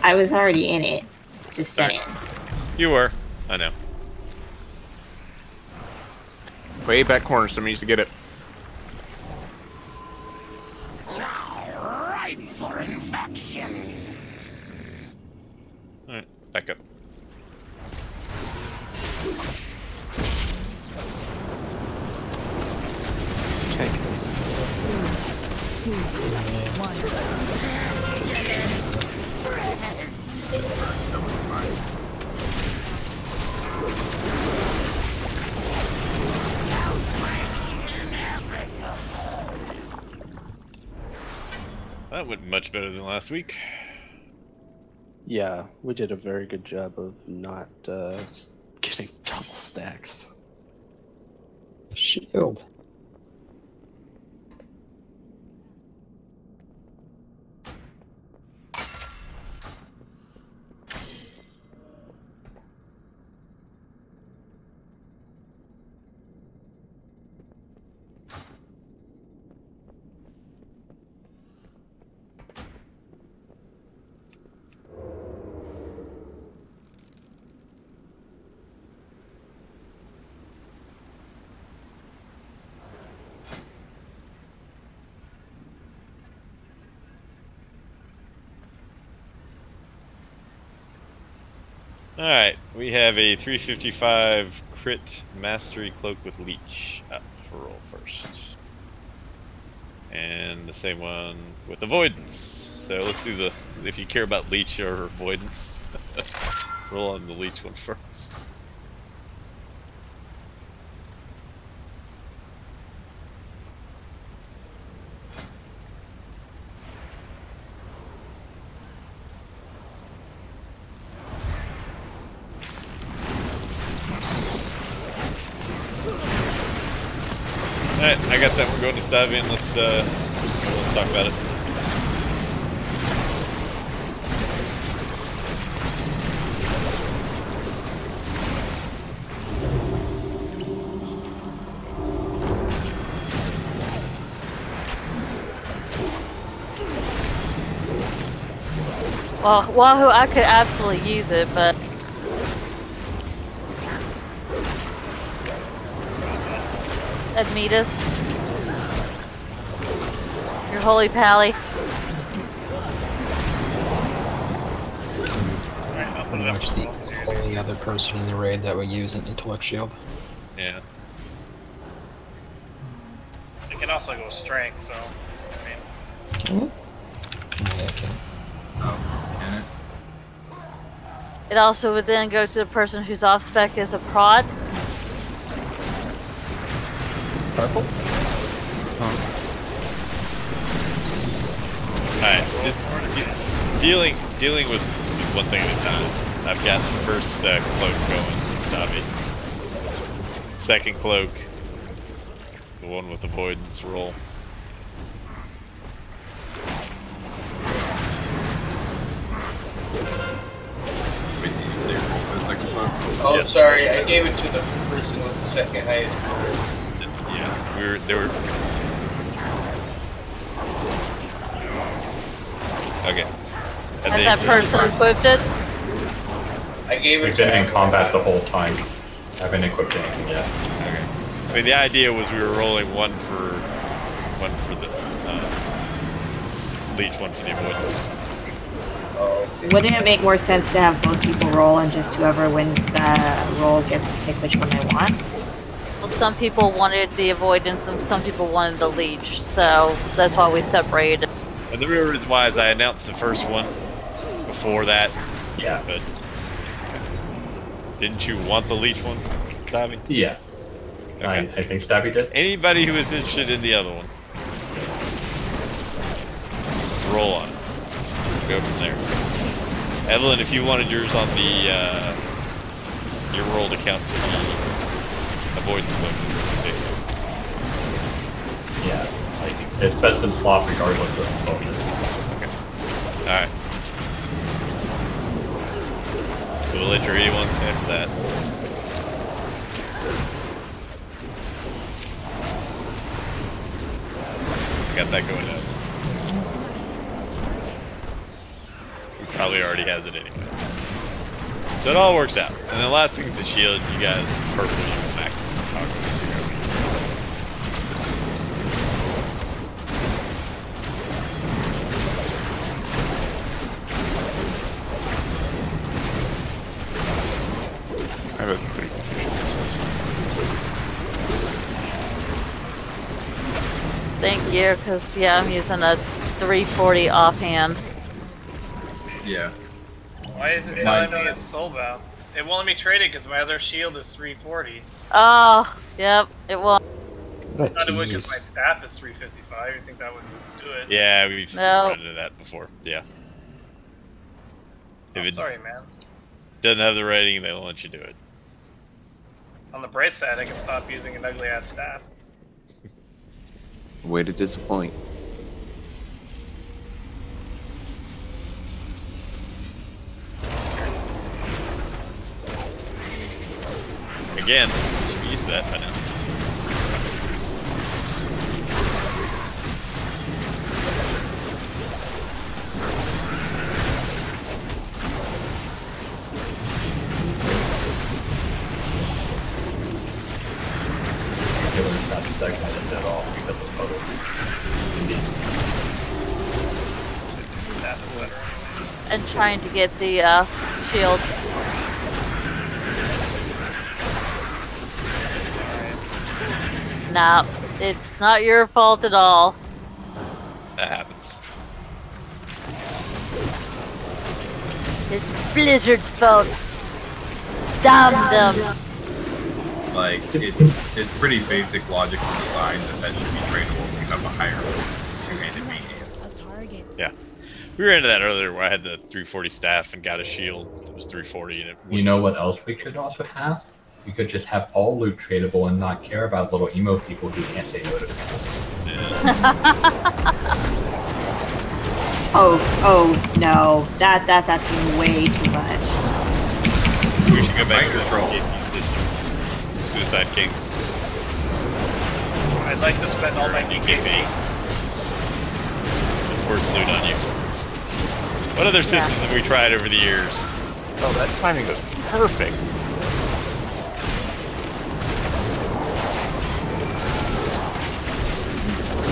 Speaker 7: I was already in it. Just saying.
Speaker 1: You were. I know.
Speaker 5: Way back corner, somebody needs to get it.
Speaker 10: Right for infection.
Speaker 1: Alright, back up. That went much better than last week.
Speaker 4: Yeah, we did a very good job of not getting double stacks.
Speaker 15: Shield.
Speaker 1: Alright, we have a 355 crit mastery cloak with leech up for roll first. And the same one with avoidance. So let's do the, if you care about leech or avoidance, roll on the leech one first. Alright, I got that one going to Stavian. Let's talk about it.
Speaker 14: Well, Wahoo, I could absolutely use it, but Admetus, your holy pally.
Speaker 15: Pretty much the only other person in the raid that would use an intellect shield.
Speaker 1: Yeah.
Speaker 3: It can also go strength, so. I mean.
Speaker 15: Yeah, it can.
Speaker 13: Oh, can it?
Speaker 14: It also would then go to the person whose off spec is a prod.
Speaker 15: Purple?
Speaker 1: Alright, dealing with one thing at a time. I've got the first cloak going, Stabby. Second cloak, the one with avoidance roll.
Speaker 13: Wait, did you say roll for the second cloak?
Speaker 20: Oh,
Speaker 1: Yes.
Speaker 20: sorry, I gave it to the person with the second highest roll.
Speaker 1: Yeah, they were. Okay.
Speaker 14: Has that person equipped it?
Speaker 20: I gave it
Speaker 6: We've
Speaker 20: to
Speaker 6: been in
Speaker 20: him.
Speaker 6: combat the whole time. Haven't equipped anything yet.
Speaker 1: Okay. I mean, the idea was we were rolling one for the leech, one for the avoidance.
Speaker 20: Oh.
Speaker 7: Wouldn't it make more sense to have both people roll and just whoever wins the roll gets to pick which one they want?
Speaker 14: Well, some people wanted the avoidance and some people wanted the leech, so that's why we separated.
Speaker 1: And the real reason why is I announced the first one before that.
Speaker 6: Yeah.
Speaker 1: But didn't you want the leech one, Stabby?
Speaker 6: Yeah.
Speaker 1: Okay.
Speaker 6: I think Stabby did.
Speaker 1: Anybody who is interested in the other one, roll on it. Go from there. Evelyn, if you wanted yours on the your roll to count for the avoidance weapons.
Speaker 6: Yeah. It's best in slot regardless of bonus.
Speaker 1: Okay. Alright. So we'll let your E1 stand for that. Got that going up. He probably already has it anyway. So it all works out. And the last thing's the shield. You guys perfectly back.
Speaker 5: I have a pretty
Speaker 14: Thank you, because yeah, I'm using a 340 offhand.
Speaker 13: Yeah.
Speaker 3: Why is it telling me it's soulbound? It won't let me trade it because my other shield is 340.
Speaker 14: Oh, yep, it will.
Speaker 3: Not it would because my staff is 355. You think that would do it?
Speaker 1: Yeah, we've run into that before. Yeah. If it
Speaker 3: Sorry, man.
Speaker 1: doesn't have the rating, they'll let you do it.
Speaker 3: On the bright side, I can stop using an ugly ass staff.
Speaker 18: Way to disappoint.
Speaker 1: Again, should be used to that by now.
Speaker 6: Killer's not segmented at all because of total.
Speaker 3: Staff is better anyway.
Speaker 14: And trying to get the shield. Nah, it's not your fault at all.
Speaker 1: That happens.
Speaker 14: It's Blizzard's fault. Damn them.
Speaker 13: Like, it's pretty basic logical design that should be trainable if you have a higher two-handed medium.
Speaker 1: Yeah. We ran into that earlier where I had the 340 staff and got a shield that was 340 and it
Speaker 6: You know what else we could also have? We could just have all loot tradable and not care about little emo people who can't say no to things.
Speaker 7: Oh no, that's way too much.
Speaker 1: We should go back to the PvP system. Suicide Kings.
Speaker 3: I'd like to spend all my DKB.
Speaker 1: Force loot on you. What other systems have we tried over the years?
Speaker 5: Oh, that timing was perfect.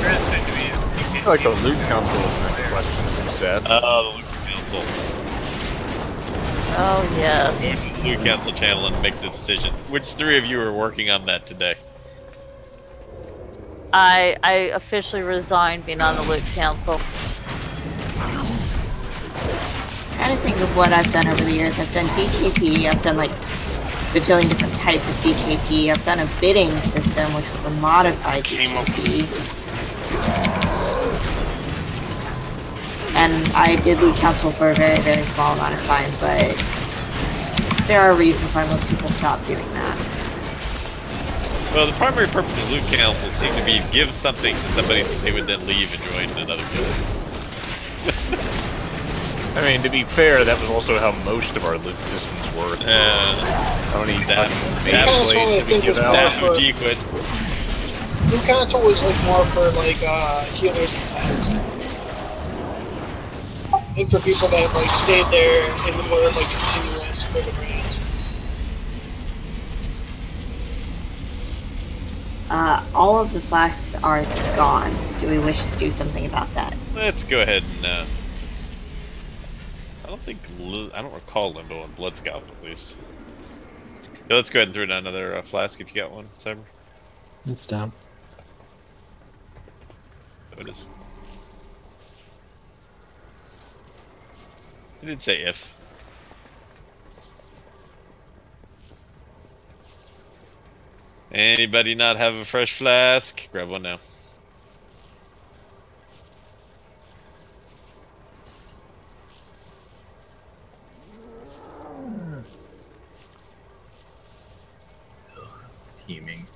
Speaker 5: I feel like the loot council is the next question of success.
Speaker 1: Oh, the loot council.
Speaker 14: Oh, yes.
Speaker 1: Go to the loot council channel and make the decision. Which 3 of you are working on that today?
Speaker 14: I officially resigned being on the loot council.
Speaker 7: I'm trying to think of what I've done over the years. I've done DKP, I've done like bajillion different types of DKP, I've done a bidding system, which was a modified DKP. And I did loot council for a very, very small amount of time, but there are reasons why most people stop doing that.
Speaker 1: Well, the primary purpose of loot council seemed to be give something to somebody so they would then leave and join another guild.
Speaker 5: I mean, to be fair, that was also how most of our loot systems worked. Tony,
Speaker 2: Loot council was like more for like healers and tanks. And for people that like stayed there and were like continuous for the raids.
Speaker 7: All of the flasks are gone. Do we wish to do something about that?
Speaker 1: Let's go ahead and I don't recall Limbo and Bloodscout at least. Yeah, let's go ahead and throw down another flask if you got one, Cyber.
Speaker 15: It's down.
Speaker 1: Oh, it is. I did say if. Anybody not have a fresh flask? Grab one now.
Speaker 13: Teaming.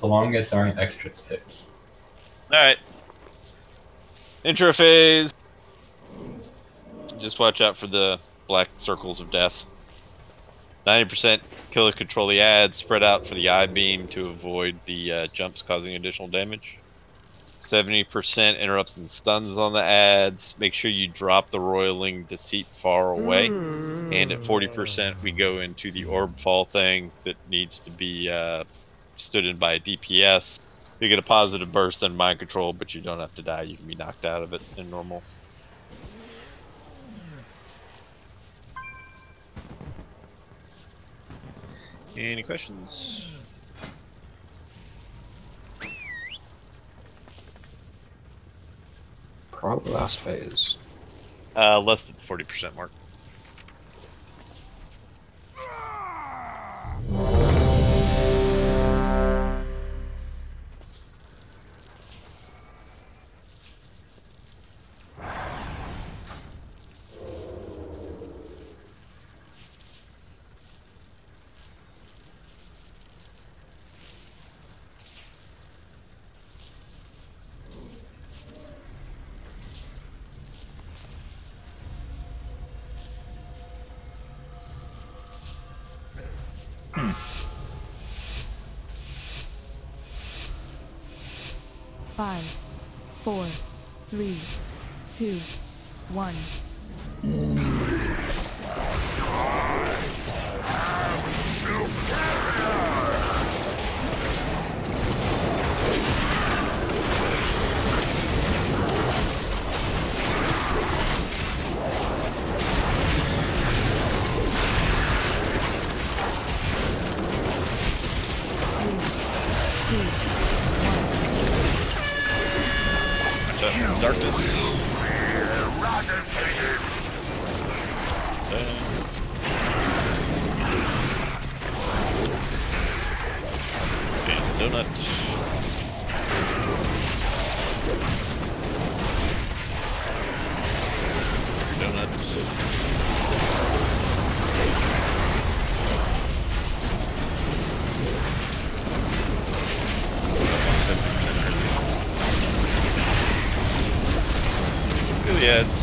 Speaker 6: So long as there aren't extra ticks.
Speaker 1: Alright. Intro phase. Just watch out for the black circles of death. 90% kill to control the ads, spread out for the eye beam to avoid the jumps causing additional damage. 70% interrupts and stuns on the ads. Make sure you drop the Roiling Deceit far away. And at 40% we go into the orb fall thing that needs to be stood in by a DPS. You get a positive burst and mind control, but you don't have to die. You can be knocked out of it in normal. Any questions?
Speaker 15: Probably last phase.
Speaker 1: Less than 40% mark.
Speaker 8: Five, 4, 3, 2, 1.
Speaker 1: Darkness. Donut. Gileads.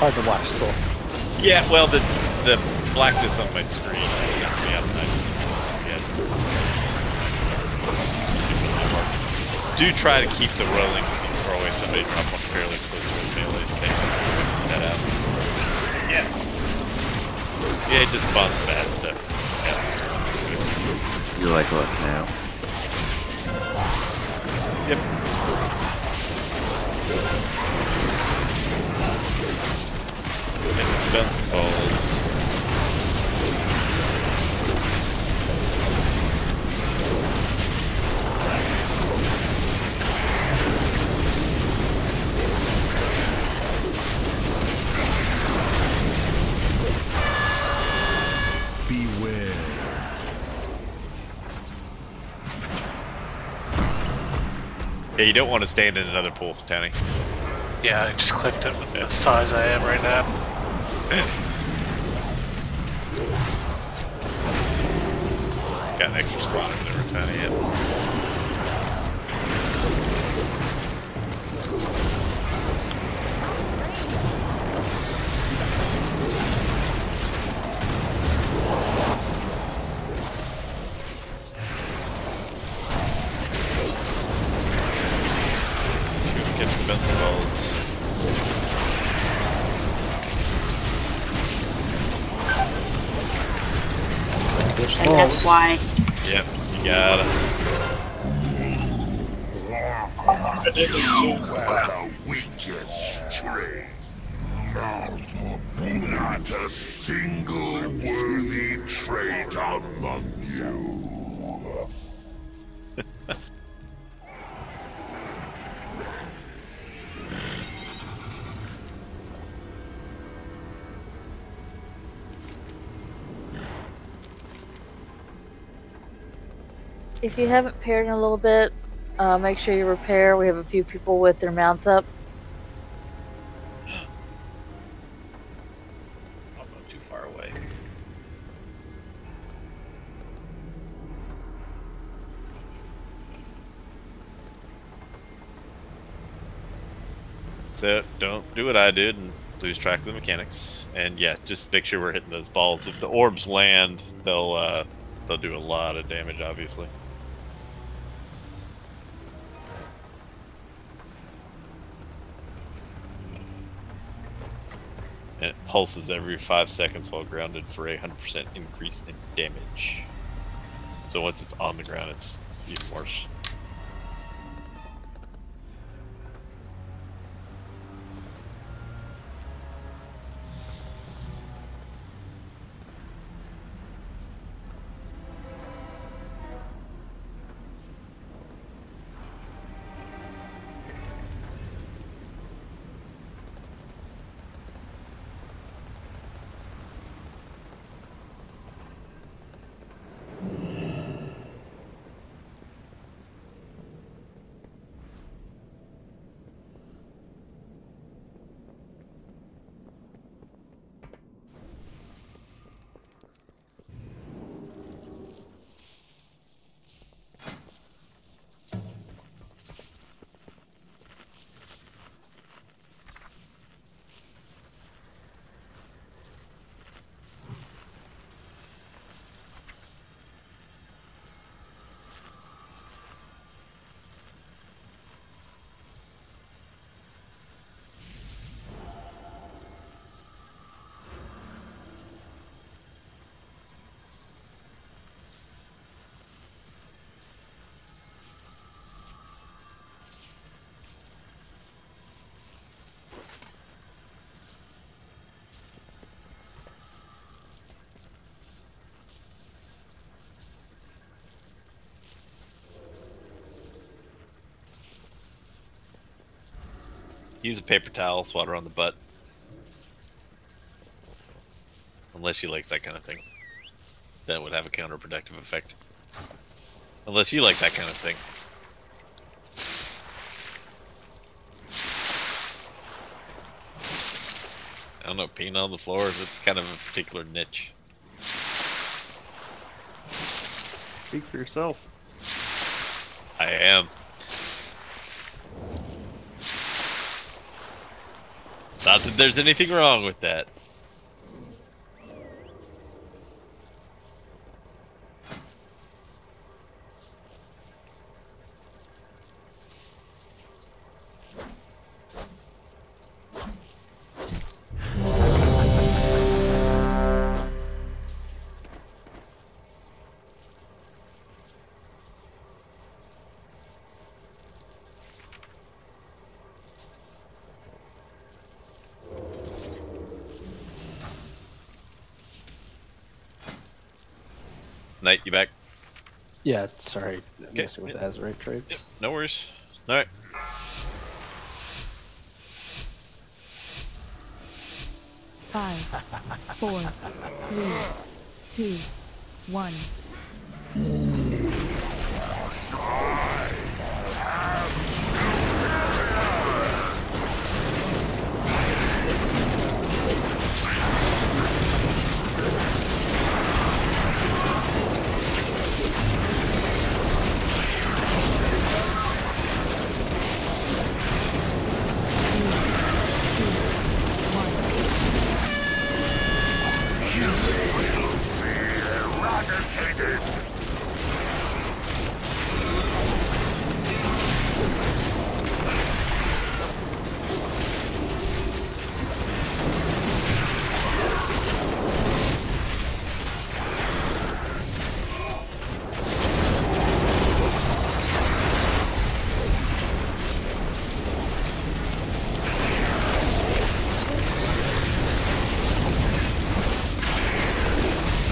Speaker 4: hard to watch, so.
Speaker 1: Yeah, well, the blackness on my screen gets me up nice. Do try to keep the rolling so you throw away somebody up on fairly close to a melee stance. That out. Yeah. Yeah, just bump bad stuff. Yeah.
Speaker 18: You like us now.
Speaker 1: Yep. And bouncing balls. Yeah, you don't want to stand in another pool, Townie.
Speaker 21: Yeah, I just clicked it with the size I am right now.
Speaker 1: Got an extra spot over there, Townie. Yeah.
Speaker 7: And that's why.
Speaker 1: Yep, you got it.
Speaker 9: Where the weakest stray. Not a single worthy trait among you.
Speaker 14: If you haven't paired in a little bit, make sure you repair. We have a few people with their mounts up.
Speaker 3: I'll go too far away.
Speaker 1: So don't do what I did and lose track of the mechanics. And yeah, just make sure we're hitting those balls. If the orbs land, they'll do a lot of damage, obviously. And it pulses every 5 seconds while grounded for a 100% increase in damage. So once it's on the ground, it's even worse. Use a paper towel, water on the butt. Unless she likes that kind of thing. That would have a counterproductive effect. Unless you like that kind of thing. I don't know, peeing on the floor, that's kind of a particular niche.
Speaker 12: Speak for yourself.
Speaker 1: I am. Not that there's anything wrong with that. Knight, you back?
Speaker 4: Yeah, sorry, messing with Azeroth trades.
Speaker 1: Yep, no worries. Alright.
Speaker 8: Five, 4, 3, 2, 1.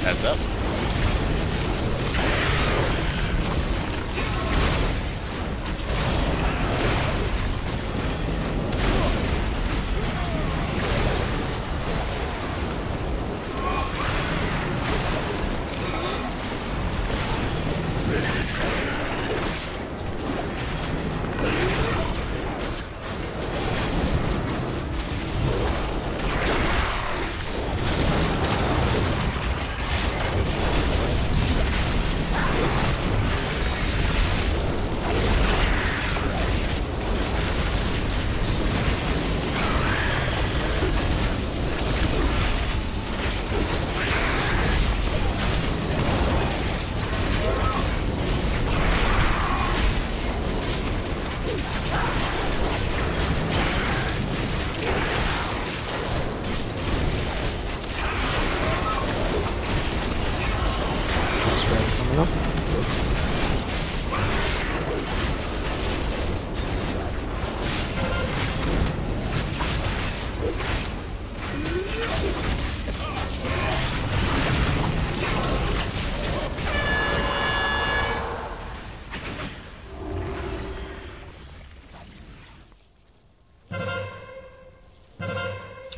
Speaker 1: Heads up.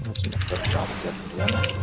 Speaker 15: That's a tough job of getting together.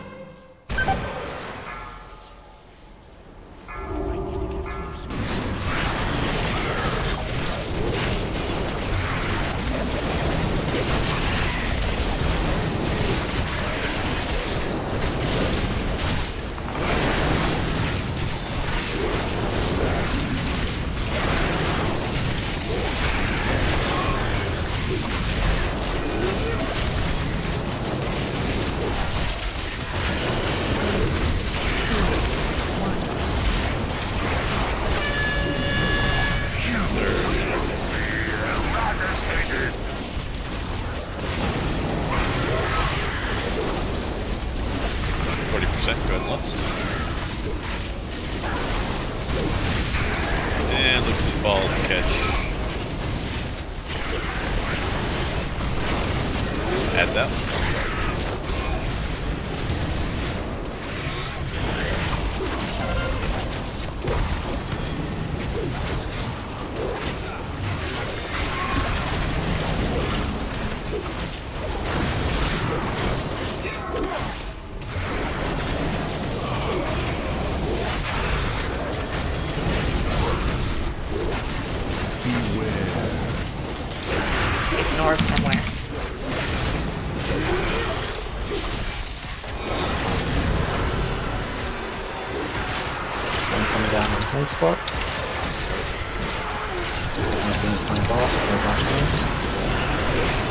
Speaker 1: And look at the balls to catch. Adds out.
Speaker 7: It's north somewhere.
Speaker 15: One coming down in the high spot. Nothing to find boss or boss.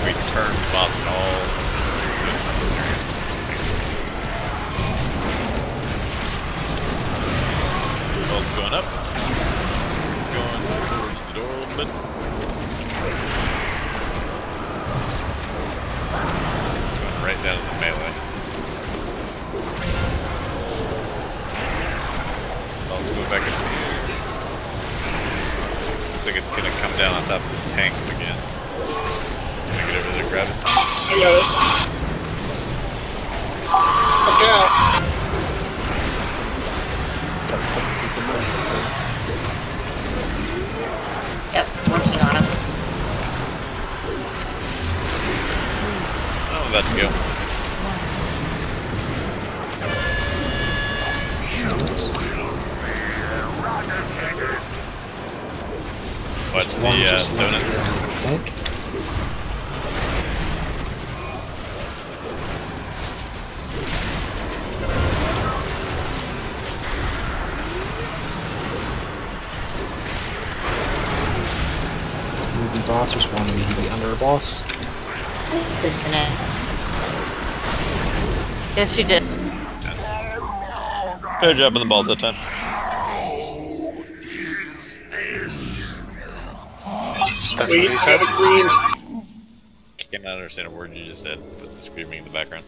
Speaker 1: We turn the boss at all. Ball's going up. Going towards the door a little bit. Going right down to the melee. Ball's going back up here. Looks like it's gonna come down on top of the tanks again. Can I get over there and grab it?
Speaker 2: I got it. Look out.
Speaker 7: Yep, working on him.
Speaker 1: I'm about to go. Watch the donuts.
Speaker 15: Tank. Movie boss, there's one immediately under a boss.
Speaker 7: Disconnect.
Speaker 14: Yes, you did.
Speaker 1: Good job on the ball that time.
Speaker 2: Wait, I have a green.
Speaker 1: Cannot understand a word you just said, but the screaming in the background.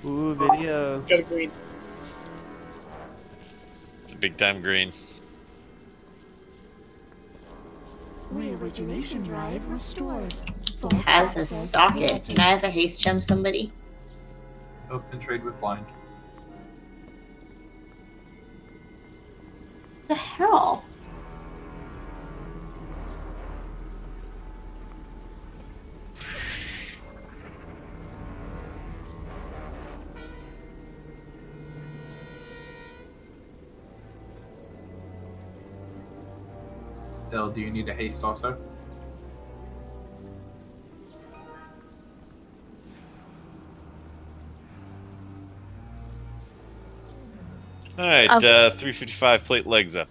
Speaker 12: Ooh, video.
Speaker 2: Got a green.
Speaker 1: It's a big time green.
Speaker 10: Reorigination drive restored.
Speaker 7: Has a socket. Can I have a haste gem, somebody?
Speaker 13: Open trade with blind.
Speaker 7: The hell?
Speaker 13: Del, do you need a haste also?
Speaker 1: Alright, 355 plate legs up.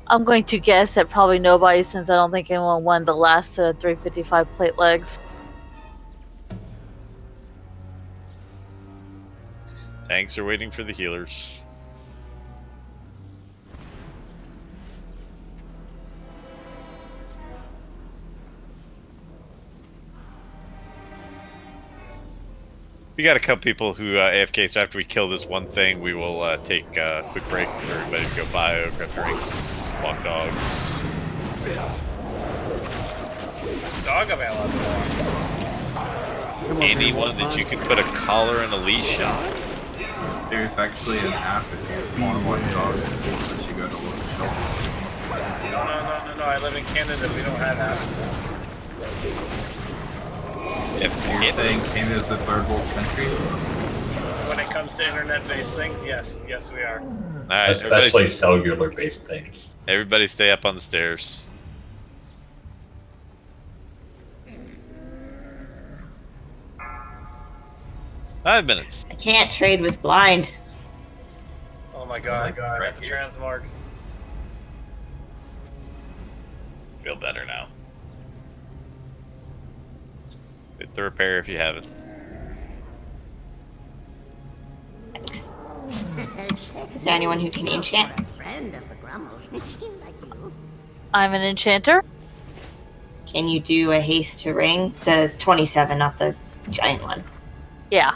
Speaker 14: I'm going to guess that probably nobody, since I don't think anyone won the last 355 plate legs.
Speaker 1: Tanks are waiting for the healers. We got a couple people who AFK, so after we kill this one thing, we will take a quick break for everybody to go bio, grab drinks, walk dogs.
Speaker 3: There's dog available.
Speaker 1: Anyone that you can put a collar and a leash on.
Speaker 13: There's actually an app if you want to walk dogs that you go to local shelter.
Speaker 3: No, I live in Canada, we don't have apps.
Speaker 13: If you're saying Canada's a third world country?
Speaker 3: When it comes to internet-based things, yes, we are.
Speaker 1: Alright,
Speaker 6: especially cellular-based things.
Speaker 1: Everybody stay up on the stairs. Five minutes.
Speaker 7: I can't trade with blind.
Speaker 3: Oh my god, right the transmog.
Speaker 1: Feel better now. Hit the repair if you haven't.
Speaker 7: Thanks. Is there anyone who can enchant?
Speaker 14: I'm an enchanter.
Speaker 7: Can you do a haste to ring? The 27, not the giant one.
Speaker 14: Yeah.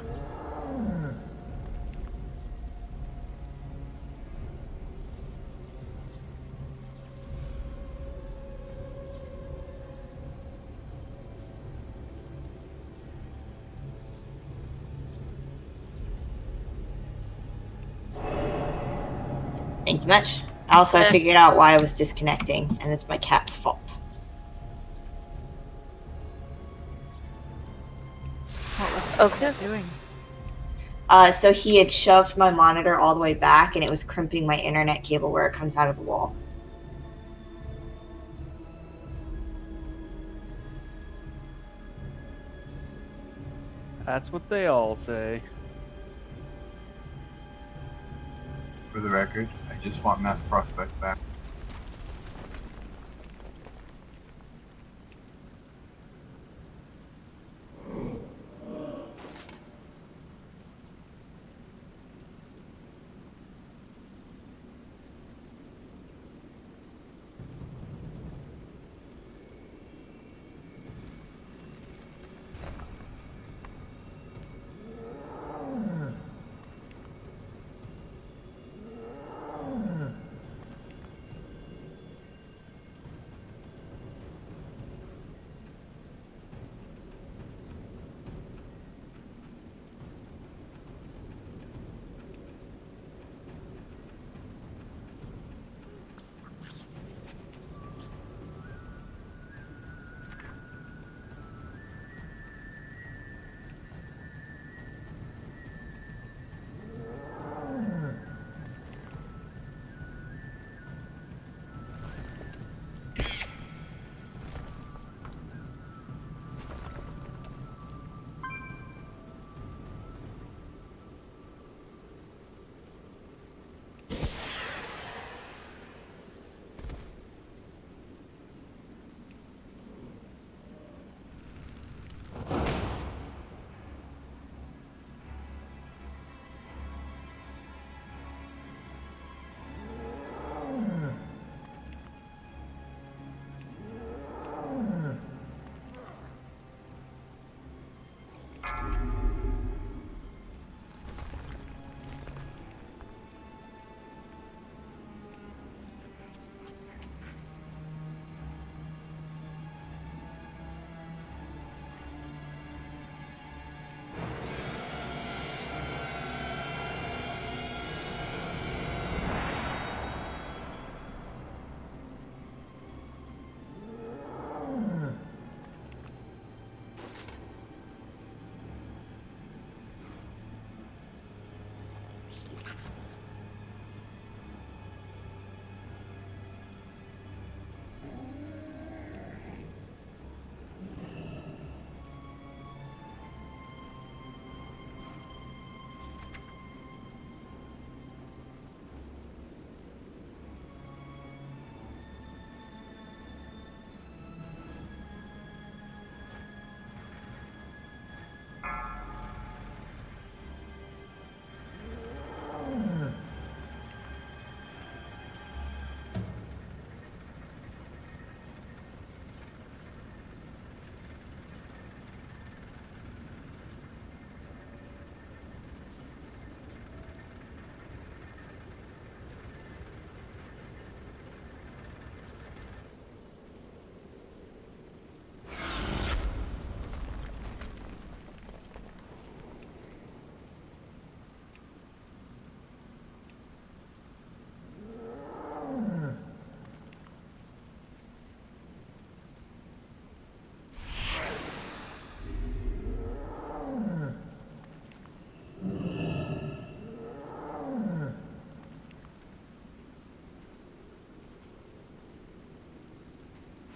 Speaker 7: Thank you much. Also, I figured out why I was disconnecting, and it's my cat's fault.
Speaker 19: What was he doing?
Speaker 7: So he had shoved my monitor all the way back, and it was crimping my internet cable where it comes out of the wall.
Speaker 12: That's what they all say.
Speaker 13: For the record, I just want Mass Prospect back.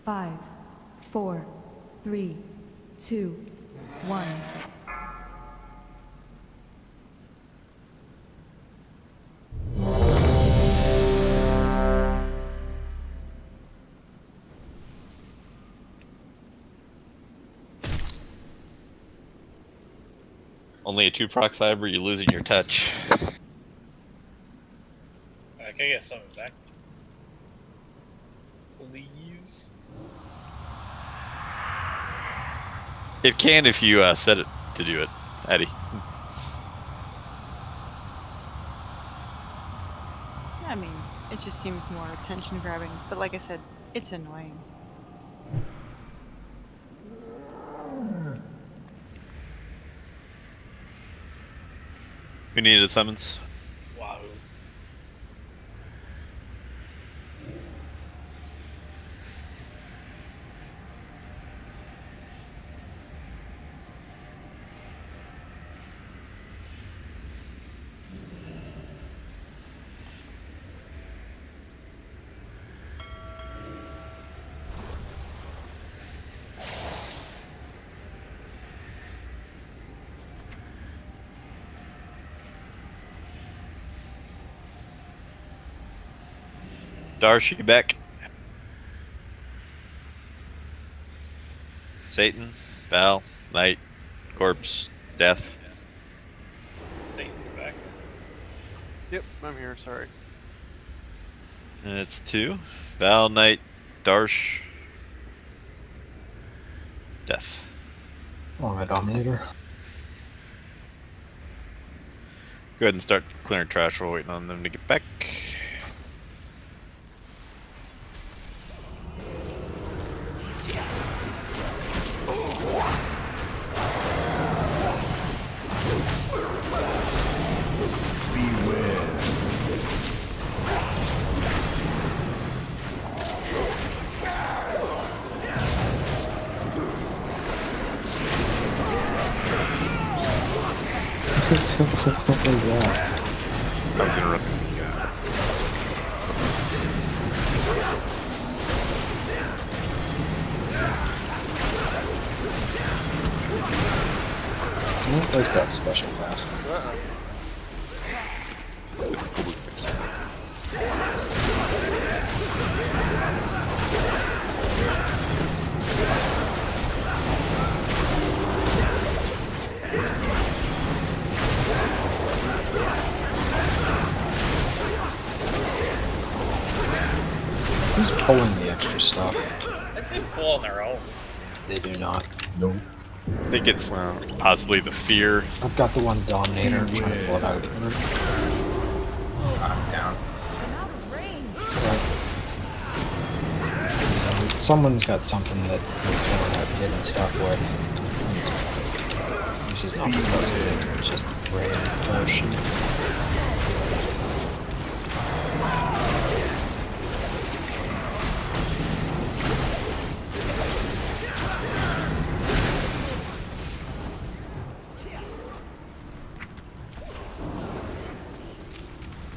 Speaker 8: 5, 4, 3, 2, 1.
Speaker 1: Only a 2-proc cyber, you're losing your touch.
Speaker 3: Can I get something back? Please?
Speaker 1: It can if you set it to do it, Eddie.
Speaker 19: I mean, it just seems more attention grabbing, but like I said, it's annoying.
Speaker 1: Who needed summons?
Speaker 3: Wow.
Speaker 1: Darcy, Beck. Satan, Val, Knight, Corpse, Death.
Speaker 3: Satan's back.
Speaker 11: Yep, I'm here, sorry.
Speaker 1: And it's 2. Val, Knight, Darsh, Death.
Speaker 15: Oh, my Dominator.
Speaker 1: Go ahead and start clearing trash while waiting on them to get back.
Speaker 15: What was that?
Speaker 5: I was interrupting
Speaker 15: What was that special fast? Who's pulling the extra stuff?
Speaker 3: I think they pull on their own.
Speaker 15: They do not.
Speaker 6: No.
Speaker 1: I think it's possibly the fear.
Speaker 15: I've got the one Dominator. I'm trying to pull it out of the river.
Speaker 13: I'm down.
Speaker 15: Someone's got something that they're not hidden stuff with. This is not supposed to, it's just random potion.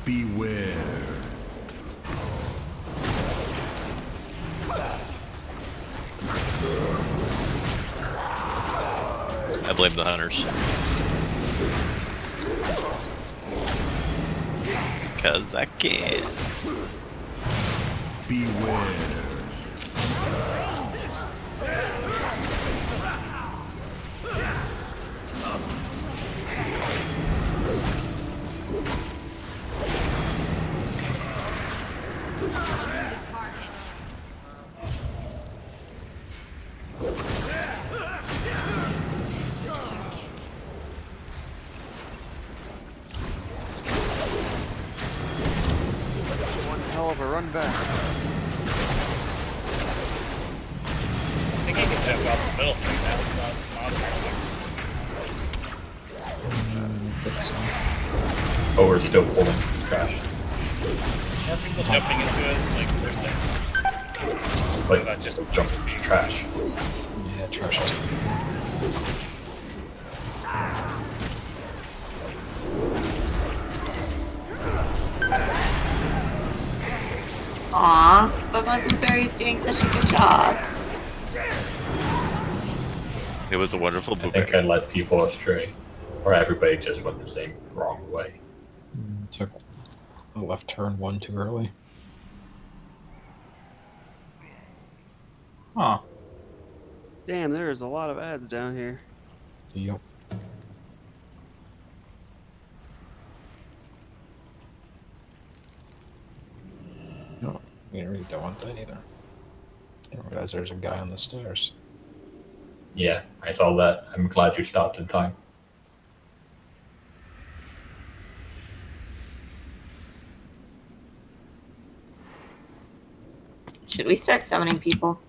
Speaker 9: Beware.
Speaker 1: I blame the hunters. Because I can.
Speaker 9: Beware.
Speaker 11: One hell of a run back.
Speaker 3: I think he can jump out the middle thing now. It's not
Speaker 6: Oh, we're still pulling trash.
Speaker 3: More people jumping into it, like first thing.
Speaker 6: Like,
Speaker 3: that just
Speaker 6: jumps trash.
Speaker 15: Yeah, trash is
Speaker 7: Aww, but my blueberries doing such a good job.
Speaker 1: It was a wonderful
Speaker 6: I think I led people astray. Or everybody just went the same wrong way.
Speaker 15: Took a left turn one too early.
Speaker 6: Huh.
Speaker 12: Damn, there's a lot of ads down here.
Speaker 15: Yep. No, we really don't want that either. I didn't realize there's a guy on the stairs.
Speaker 6: Yeah, I saw that. I'm glad you stopped in time.
Speaker 7: Should we start summoning people?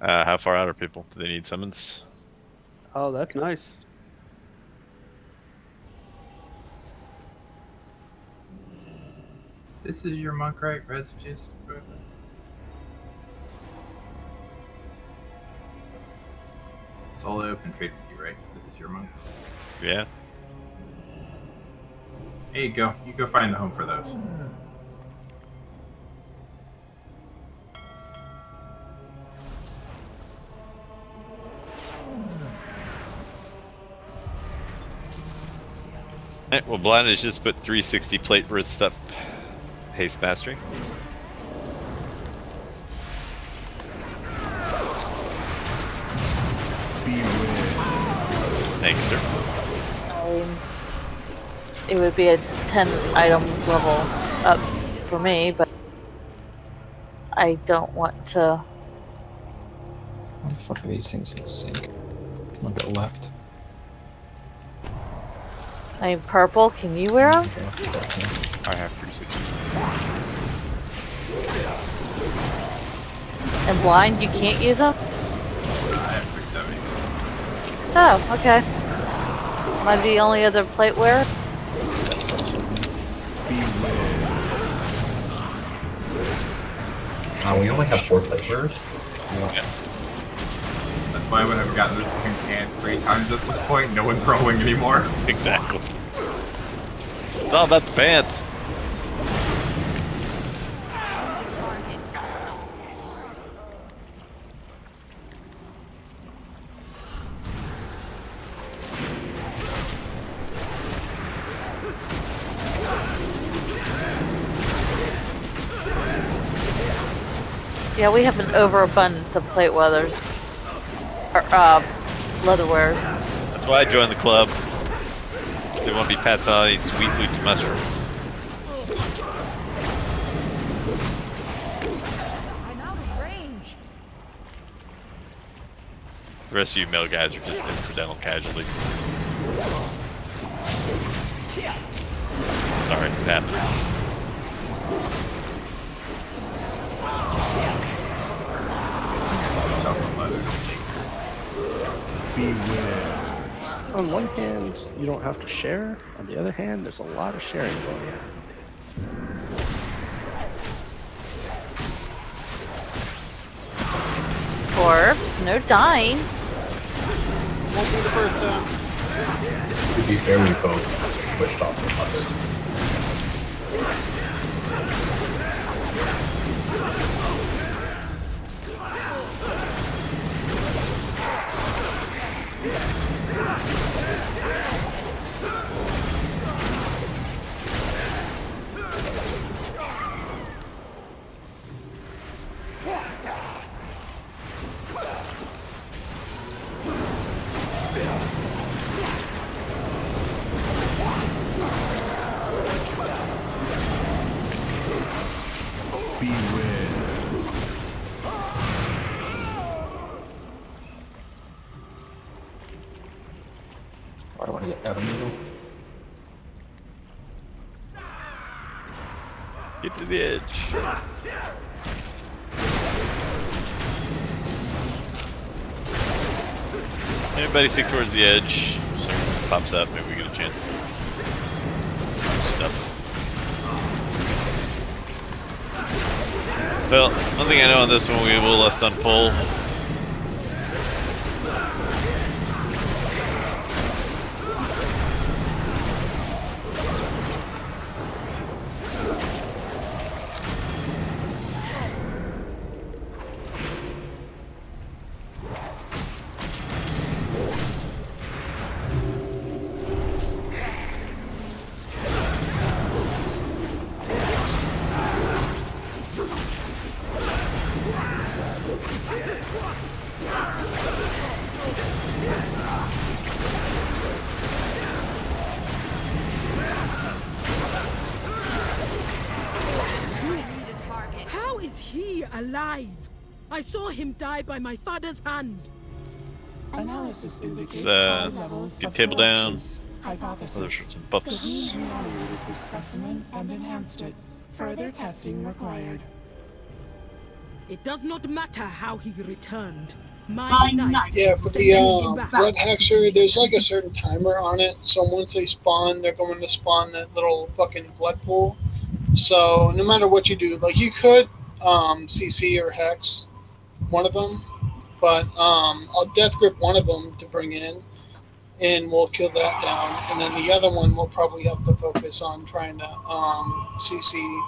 Speaker 1: How far out are people? Do they need summons?
Speaker 12: Oh, that's nice.
Speaker 13: This is your monk, right? Residues? Solo can trade with you, right? This is your monk.
Speaker 1: Yeah.
Speaker 13: There you go. You go find the home for those.
Speaker 1: Alright, well, Blind has just put 360 plate wrists up. Haste Mastery. Thanks, sir.
Speaker 14: It would be a 10 item level up for me, but I don't want to.
Speaker 15: How the fuck are these things in sync? I'll go left.
Speaker 14: I mean, purple, can you wear them?
Speaker 5: I have 360.
Speaker 14: And blind, you can't use them?
Speaker 13: I have 370s.
Speaker 14: Oh, okay. Am I the only other plate wearer?
Speaker 6: We only have 4 plate wearers.
Speaker 13: Yeah. That's why when I've gotten this can 3 times at this point, no one's rolling anymore.
Speaker 1: Exactly. It's all about the pants.
Speaker 14: Yeah, we have an overabundance of plate weathers. Or, leather wearers.
Speaker 1: That's why I joined the club. They won't be passing on any sweet loot to mushroom.
Speaker 8: I'm out of range.
Speaker 1: The rest of you male guys are just incidental casualties. Sorry, it happens.
Speaker 4: On one hand, you don't have to share. On the other hand, there's a lot of sharing going on.
Speaker 14: Corpse, no dying.
Speaker 11: Won't be the first time.
Speaker 6: To be fair, we both switched off the other.
Speaker 15: I want to get out of the middle.
Speaker 1: Get to the edge. Anybody stick towards the edge? Something pops up, maybe we get a chance to stuff. Well, one thing I know on this one, we will less on pull.
Speaker 8: Is he alive? I saw him die by my father's hand.
Speaker 10: Analysis indicates
Speaker 1: Let's
Speaker 10: high levels
Speaker 1: get
Speaker 10: of
Speaker 1: table down.
Speaker 10: corruption. Hypothesis.
Speaker 1: There's some buffs.
Speaker 10: Kareem reanimated the specimen and enhanced it. Further testing required.
Speaker 8: It does not matter how he returned. My knife.
Speaker 2: Yeah, for the blood hexer, there's like a certain timer on it. So once they spawn, they're going to spawn that little fucking blood pool. So no matter what you do, like you could CC or hex one of them, but I'll death grip one of them to bring in, and we'll kill that down. And then the other one we'll probably have to focus on trying to CC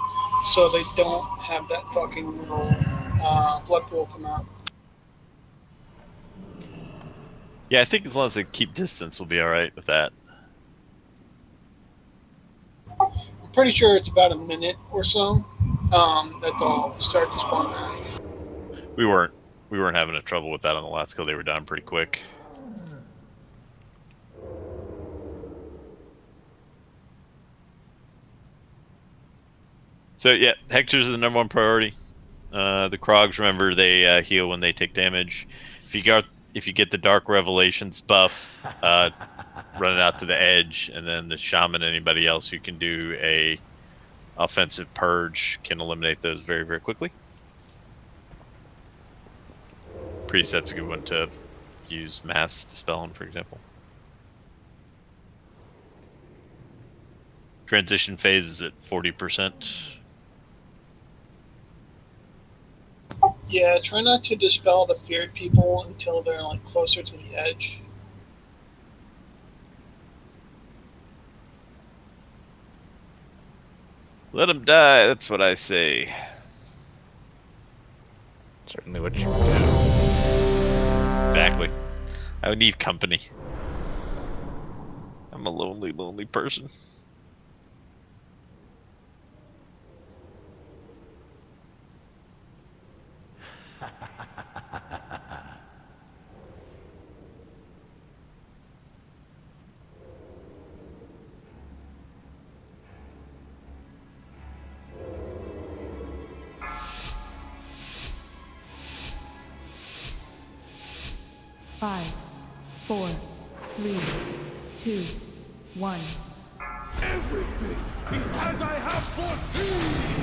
Speaker 2: so they don't have that fucking little blood pool come out.
Speaker 1: Yeah, I think as long as they keep distance, we'll be alright with that.
Speaker 2: I'm pretty sure it's about a minute or so that they'll start to spawn that.
Speaker 1: We weren't having a trouble with that on the last kill. They were done pretty quick. So yeah, Hexers is the #1 priority. The Krogs, remember, they heal when they take damage. If you get the Dark Revelations buff, run it out to the edge, and then the Shaman, anybody else who can do a offensive purge can eliminate those very, very quickly. Preset's a good one to use Mass Dispel on, for example. Transition phase is at 40%.
Speaker 2: Yeah, try not to dispel the feared people until they're like closer to the edge.
Speaker 1: Let them die, that's what I say.
Speaker 5: Certainly what you do.
Speaker 1: Exactly. I would need company. I'm a lonely, lonely person.
Speaker 10: Five, 4, 3, 2, 1.
Speaker 9: Everything is as I have foreseen!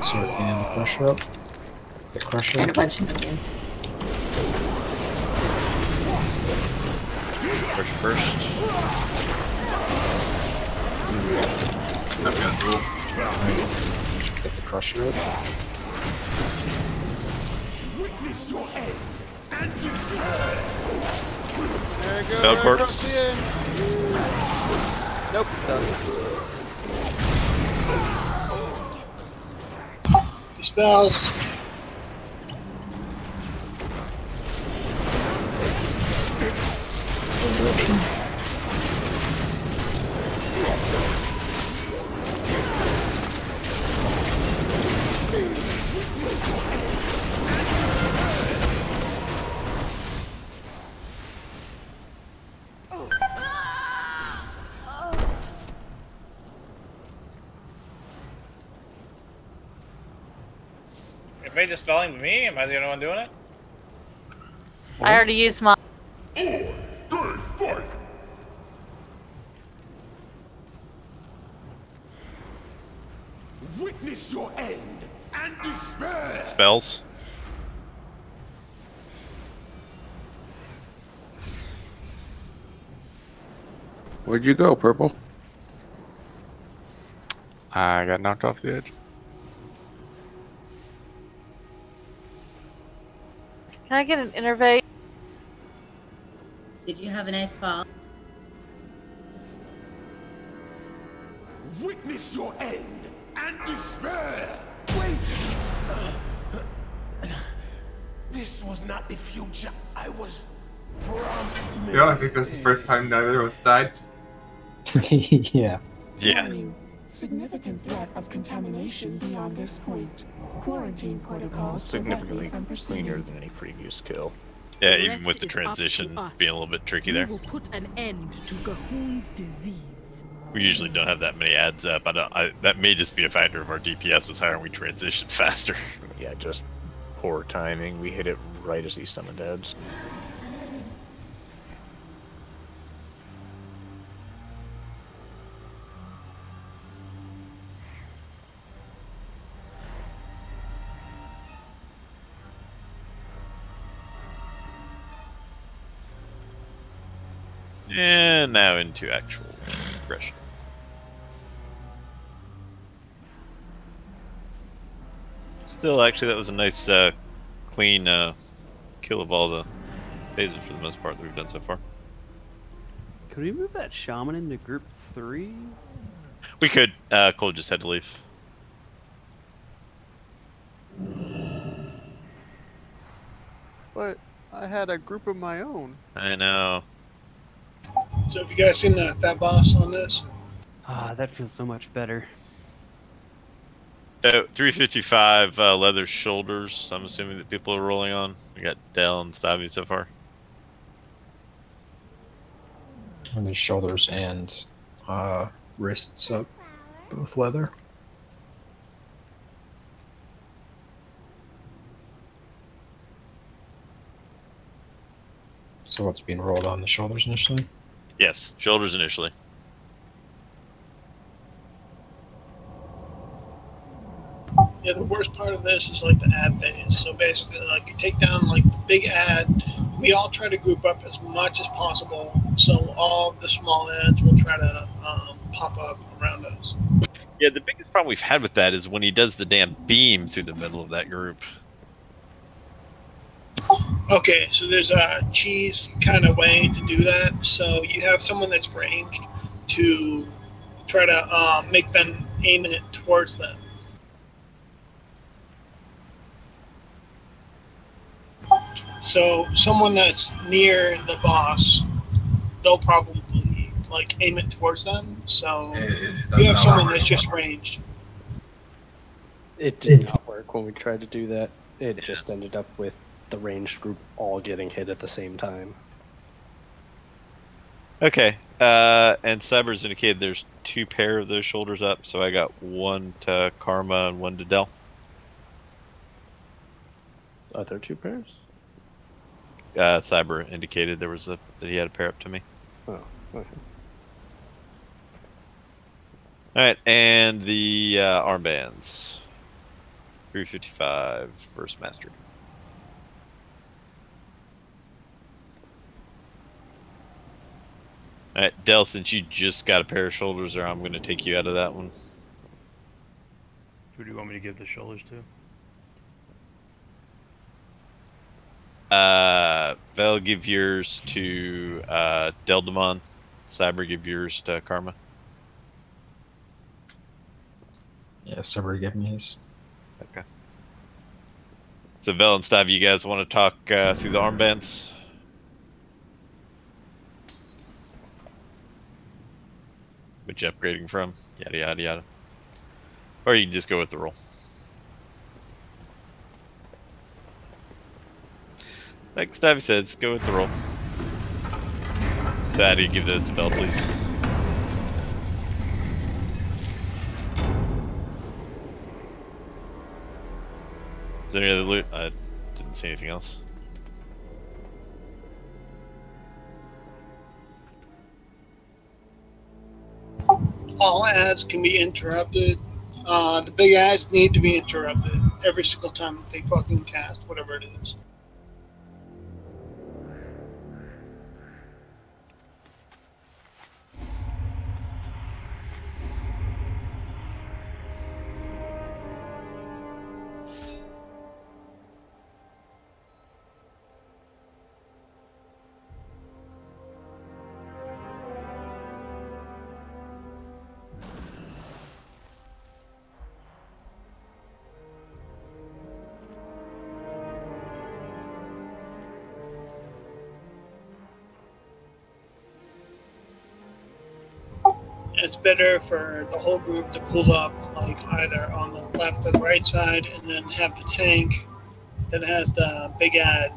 Speaker 15: Elixir and the Crusher up. The Crusher.
Speaker 7: And a bunch of minions.
Speaker 1: First.
Speaker 13: I've got a rule.
Speaker 15: Get the Crusher up.
Speaker 9: Witness your end and
Speaker 11: There it goes.
Speaker 1: Spell
Speaker 11: Right
Speaker 1: corpse.
Speaker 11: across the end. Nope. Doesn't.
Speaker 2: Spells.
Speaker 3: Everybody dispelling me? Am I the only one doing it?
Speaker 14: I already used my.
Speaker 9: Witness your end and despair.
Speaker 1: Spells.
Speaker 18: Where'd you go, Purple?
Speaker 5: I got knocked off the edge.
Speaker 14: Can I get an innervate?
Speaker 17: Did you have a nice fall?
Speaker 9: Witness your end and despair. Wait. This was not the future I was promised.
Speaker 13: Yeah, I think that's the first time neither of us died.
Speaker 15: Yeah.
Speaker 1: Yeah.
Speaker 10: Warning. Significant threat of contamination beyond this point. Quarantine protocols
Speaker 5: Significantly
Speaker 10: prevent me from
Speaker 5: cleaner
Speaker 10: proceeding.
Speaker 5: than any previous kill.
Speaker 1: Yeah,
Speaker 8: The
Speaker 1: even
Speaker 8: rest
Speaker 1: with the
Speaker 8: is up to
Speaker 1: transition
Speaker 8: us.
Speaker 1: being a little bit tricky
Speaker 8: We
Speaker 1: there.
Speaker 8: will put an end to Gahoon's disease.
Speaker 1: We usually don't have that many ads up. That may just be a factor of our DPS was higher and we transitioned faster.
Speaker 5: Yeah, just poor timing. We hit it right as he summoned ads.
Speaker 1: And now into actual aggression. Still, actually, that was a nice, clean kill of all the phases for the most part that we've done so far.
Speaker 12: Could we move that shaman into group 3?
Speaker 1: We could. Cole just had to leave.
Speaker 11: But I had a group of my own.
Speaker 1: I know.
Speaker 2: So have you guys seen that boss on this?
Speaker 12: Ah, that feels so much better.
Speaker 1: 355 leather shoulders. I'm assuming that people are rolling on. We got Dell and Stabby so far.
Speaker 15: And there's shoulders and wrists up, both leather. So what's being rolled on the shoulders initially?
Speaker 1: Yes, shoulders initially.
Speaker 2: Yeah, the worst part of this is like the ad phase. So basically, like you take down like the big ad. We all try to group up as much as possible, so all of the small ads will try to pop up around us.
Speaker 1: Yeah, the biggest problem we've had with that is when he does the damn beam through the middle of that group.
Speaker 2: Okay, so there's a cheese kind of way to do that. So you have someone that's ranged to try to make them aim it towards them. So someone that's near the boss, they'll probably like aim it towards them. So you have someone that's just ranged.
Speaker 4: It did not work when we tried to do that. It just ended up with the ranged group all getting hit at the same time.
Speaker 1: Okay, and Cyber's indicated there's 2 pair of those shoulders up, so I got 1 to Karma and 1 to Dell.
Speaker 4: Are there 2 pairs?
Speaker 1: Cyber indicated there was that he had a pair up to me.
Speaker 4: Oh, okay.
Speaker 1: Alright, and the armbands. 355 versus Mastery. Alright, Del, since you just got a pair of shoulders there, I'm going to take you out of that one.
Speaker 17: Who do you want me to give the shoulders to?
Speaker 1: Vel, give yours to Deldemon. Cyber, give yours to Karma.
Speaker 15: Yeah, Cyber, give me his.
Speaker 1: Okay. So Vel and Stav, you guys want to talk through the armbands? Which you're upgrading from? Yada yada yada. Or you can just go with the roll. Like Stabby says, go with the roll. So how do you give those to Vel, please? Is there any other loot? I didn't see anything else.
Speaker 2: All ads can be interrupted. The big ads need to be interrupted every single time that they fucking cast whatever it is. It's better for the whole group to pull up, like either on the left or the right side, and then have the tank that has the big ad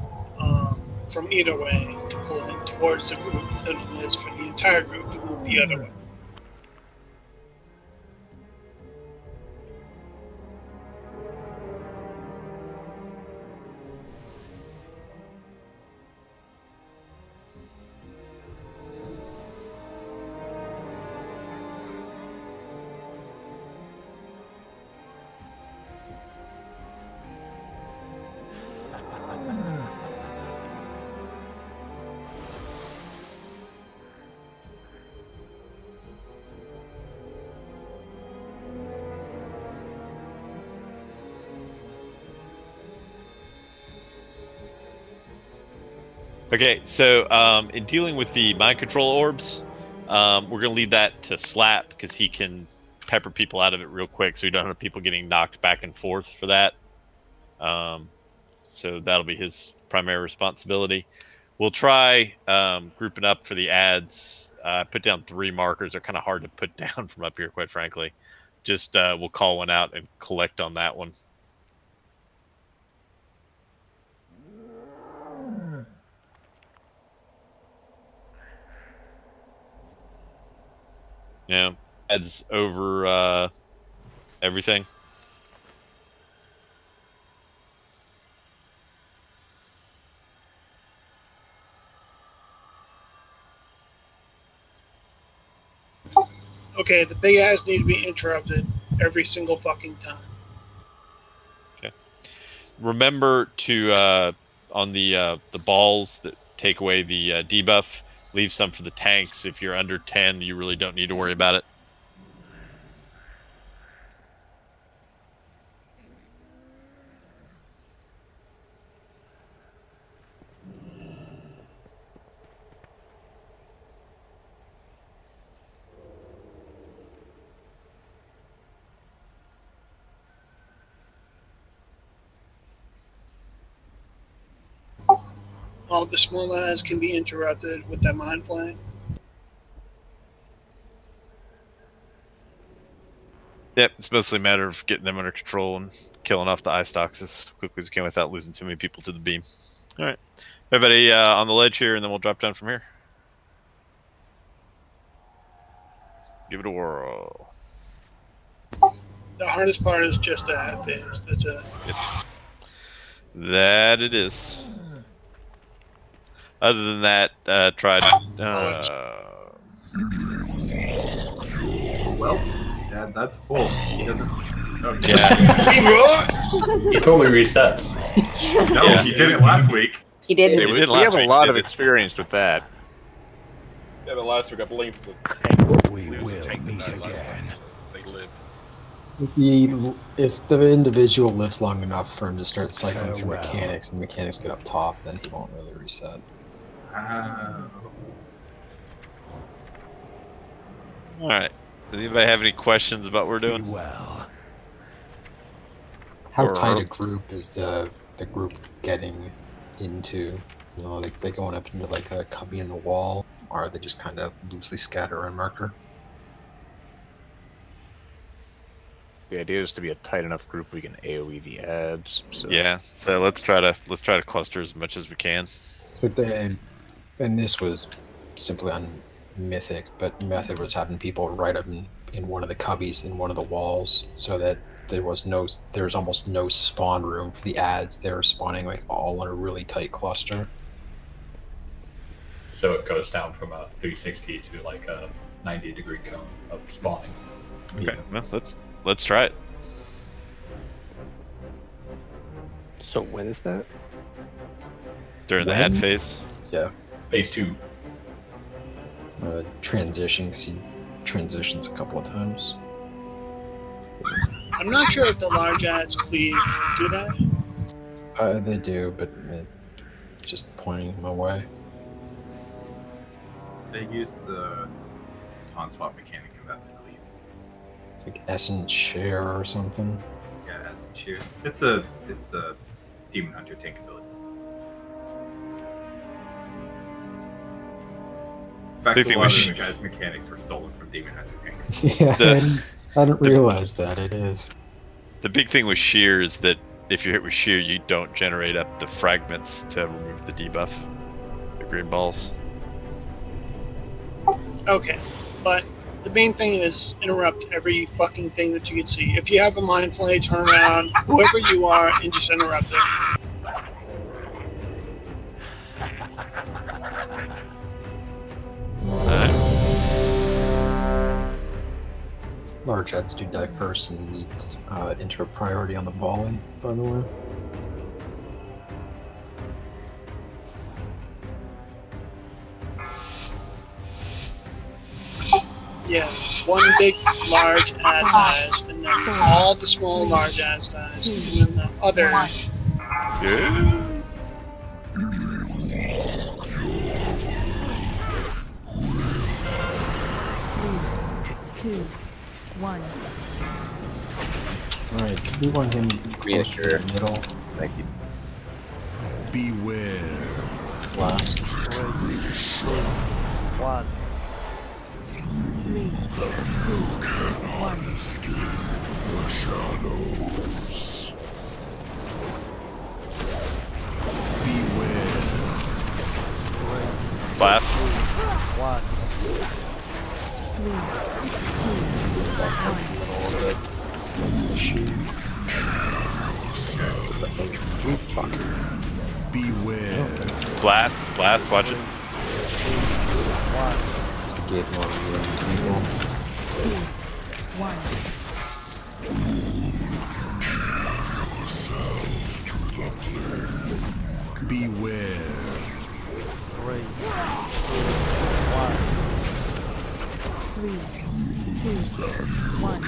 Speaker 2: from either way to pull in towards the group than it is for the entire group to move the other way.
Speaker 1: Okay, so in dealing with the mind control orbs, we're going to leave that to Slap because he can pepper people out of it real quick so we don't have people getting knocked back and forth for that. So that'll be his primary responsibility. We'll try grouping up for the ads. I put down 3 markers. They're kind of hard to put down from up here, quite frankly. Just we'll call one out and collect on that one. Yeah, ads over everything.
Speaker 2: Okay, the big ads need to be interrupted every single fucking time.
Speaker 1: Okay. Remember to on the balls that take away the debuff, leave some for the tanks. If you're under 10, you really don't need to worry about it.
Speaker 2: All the small ads can be interrupted with that mind flame.
Speaker 1: Yep, it's mostly a matter of getting them under control and killing off the eye stalks as quickly as we can without losing too many people to the beam. All right, everybody on the ledge here, and then we'll drop down from here. Give it a whirl.
Speaker 2: The hardest part is just that phase. That's it.
Speaker 1: Yep. That it is. Other than that, try
Speaker 13: Well, that's cool. He doesn't
Speaker 1: Yeah.
Speaker 6: He totally resets. No,
Speaker 1: Yeah.
Speaker 6: he did it last week.
Speaker 7: He did.
Speaker 5: Yeah, we have a lot of experience with that.
Speaker 16: Yeah, but last week I believe it's a tank that died last time. They lived.
Speaker 15: If the individual lives long enough for him to start cycling through mechanics, and the mechanics get up top, then he won't really reset.
Speaker 1: Alright. Does anybody have any questions about what we're doing?
Speaker 15: How tight a group is the group getting into? You know, like they going up into like a cubby in the wall, or are they just kind of loosely scattered around marker?
Speaker 5: The idea is to be a tight enough group we can AoE the ads. So.
Speaker 1: Yeah, so let's try to cluster as much as we can.
Speaker 15: So and this was simply on Mythic, but Method was having people right up in one of the cubbies in one of the walls, so that there was almost no spawn room for the ads. They were spawning like all in a really tight cluster.
Speaker 6: So it goes down from a 360 to like a 90-degree cone of spawning.
Speaker 1: Okay, well, let's try it.
Speaker 4: So when is that?
Speaker 1: During the ad phase?
Speaker 15: Yeah.
Speaker 6: Phase 2.
Speaker 15: Transition, because he transitions a couple of times.
Speaker 2: I'm not sure if the large ads cleave do that.
Speaker 15: They do, but just pointing my way.
Speaker 13: They use the taunt swap mechanic, and that's a cleave.
Speaker 15: It's like Essence Share or something.
Speaker 13: Yeah, Essence Share. It's a Demon Hunter tank ability. In fact, a lot of the guy's mechanics were stolen from Demon Hunter tanks.
Speaker 15: Yeah, I didn't realize that it is.
Speaker 1: The big thing with shear is that if you hit with shear, you don't generate up the fragments to remove the debuff, the green balls.
Speaker 2: Okay, but the main thing is interrupt every fucking thing that you can see. If you have a mind flay, turn around, whoever you are, and just interrupt it.
Speaker 15: Large ads do die first and need enter priority on the volley, by the way.
Speaker 2: Yeah, one big large ad dies, and then all the small large ads dies, and then the other.
Speaker 1: Yeah.
Speaker 8: 2, 1.
Speaker 15: Alright, we want him closer to the middle.
Speaker 5: Thank you.
Speaker 9: Beware.
Speaker 15: Last.
Speaker 12: 1.
Speaker 8: 3, 2, 1.
Speaker 9: The shadows. Beware.
Speaker 1: Blast.
Speaker 12: 1.
Speaker 8: 3, 2, 1.
Speaker 9: Beware.
Speaker 1: Blast, watch it.
Speaker 12: 1.
Speaker 15: Gave more people.
Speaker 8: 2, 1.
Speaker 9: Beware.
Speaker 12: 3,
Speaker 8: 3, 2, 1.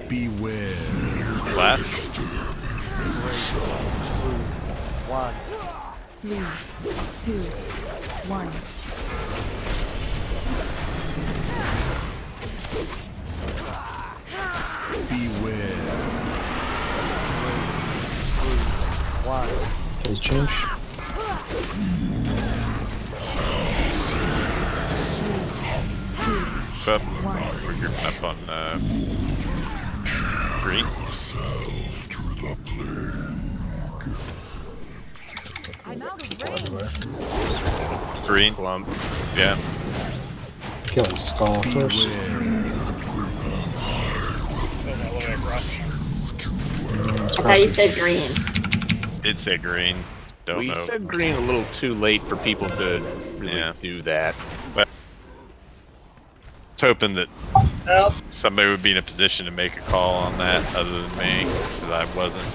Speaker 9: Beware.
Speaker 1: Blast.
Speaker 12: 3, 2, 1.
Speaker 8: 3, 2, 1.
Speaker 9: Beware.
Speaker 12: 1.
Speaker 15: Phase change.
Speaker 1: Up. We're grouping up on green.
Speaker 8: I'm out of range.
Speaker 1: Green lump. Yeah.
Speaker 15: Kill his skull first.
Speaker 7: I thought you said green.
Speaker 1: Did say green. Don't
Speaker 5: We
Speaker 1: know.
Speaker 5: said green a little too late for people to really do that.
Speaker 1: But was hoping that somebody would be in a position to make a call on that other than me, because I wasn't.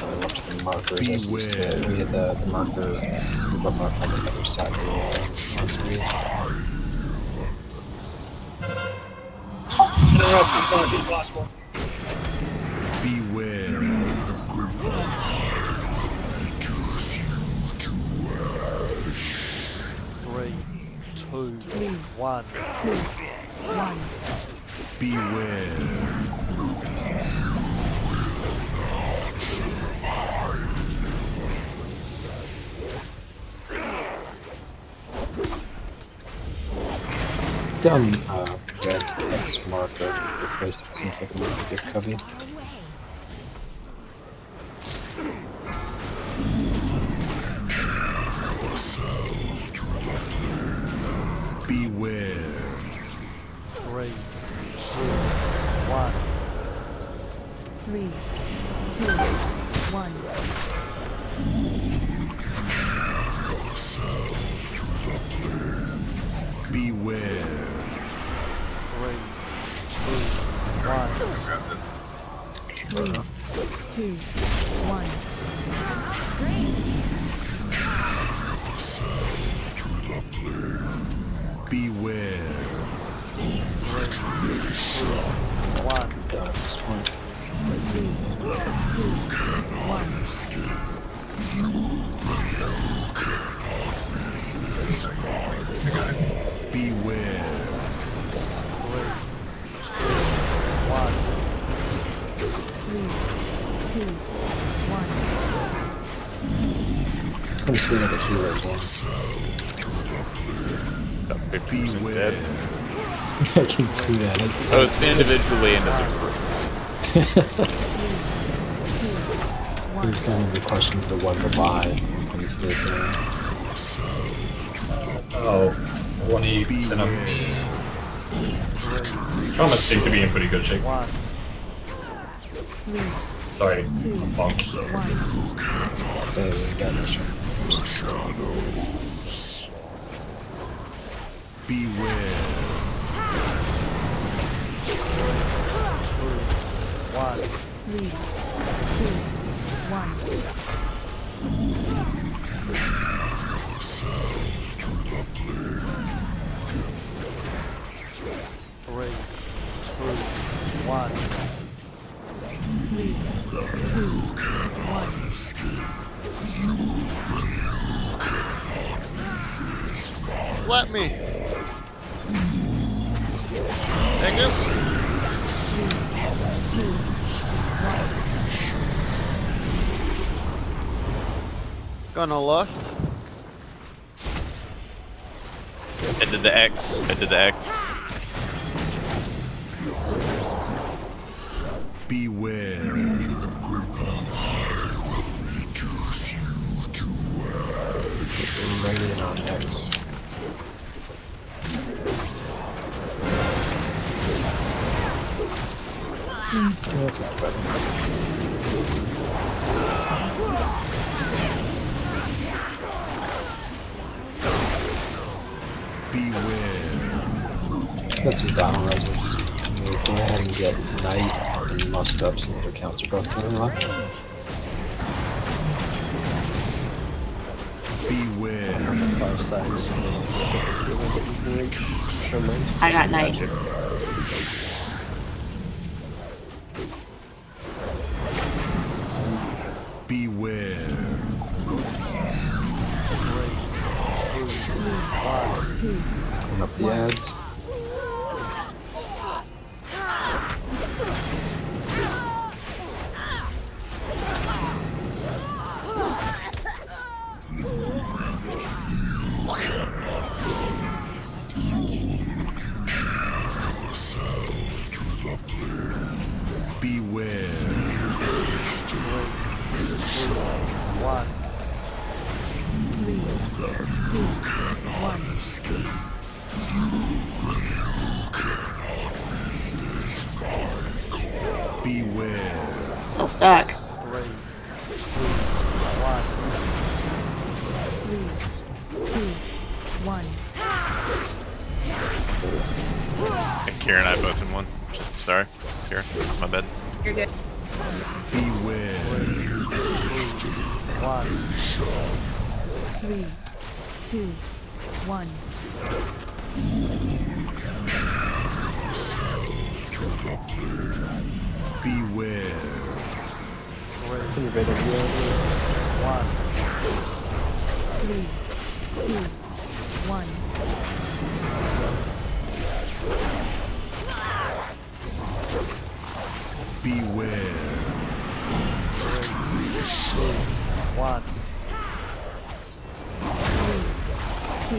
Speaker 15: I looked at the markers. I was used to read the marker from the other side of the wall last week.
Speaker 2: I don't know if it's going to be possible.
Speaker 9: Beware.
Speaker 12: Three, two, one.
Speaker 9: Beware.
Speaker 15: Down red X marker, the place that seems like a really good cubby.
Speaker 9: Beware.
Speaker 12: 3, 2, 1.
Speaker 10: 3, 2, 1.
Speaker 9: Beware.
Speaker 12: 3, 2, 1.
Speaker 13: Grab this.
Speaker 10: 3, 2, 1.
Speaker 9: Beware.
Speaker 12: 3, 2, 1.
Speaker 15: Got this one.
Speaker 10: 3, 2, 1.
Speaker 9: Beware.
Speaker 10: 3, 2, 1.
Speaker 15: Come see another healer again.
Speaker 5: Beware.
Speaker 15: I can see that. As the
Speaker 5: Both individually and as a group.
Speaker 15: Here's kind of the question for one to buy when he stayed there.
Speaker 6: Oh, one he sent up me. Traumas seem to be in pretty good shape. Sorry, bonk.
Speaker 15: So we got this one.
Speaker 9: Beware.
Speaker 10: 3, 2, 1.
Speaker 12: Three, two, 1.
Speaker 10: 3, 2, 1.
Speaker 11: Slap me! Thank you!
Speaker 10: 3, 2, 1.
Speaker 11: Gonna lust.
Speaker 1: I did the X. I did the X.
Speaker 9: Beware.
Speaker 15: Right in on X. That's not bad.
Speaker 9: Beware.
Speaker 15: Got some battle reses. We'll go ahead and get Knight and Must up since their counts are both really low.
Speaker 9: Beware.
Speaker 4: 5 sides.
Speaker 7: I got Knight.
Speaker 9: Beware.
Speaker 10: 2,
Speaker 15: Putting up the ads.
Speaker 9: Beware.
Speaker 12: 1.
Speaker 10: 3, 2, 1.
Speaker 9: Beware.
Speaker 7: Still stuck.
Speaker 12: 3, 2, 1.
Speaker 10: 3, 2, 1.
Speaker 1: Karen and I both in one. Sorry, Karen, my bad.
Speaker 14: You're good.
Speaker 9: Beware.
Speaker 10: 1. 3, 2, 1.
Speaker 9: Beware.
Speaker 10: 3, 2, 1.
Speaker 9: Beware.
Speaker 12: 1.
Speaker 10: 2,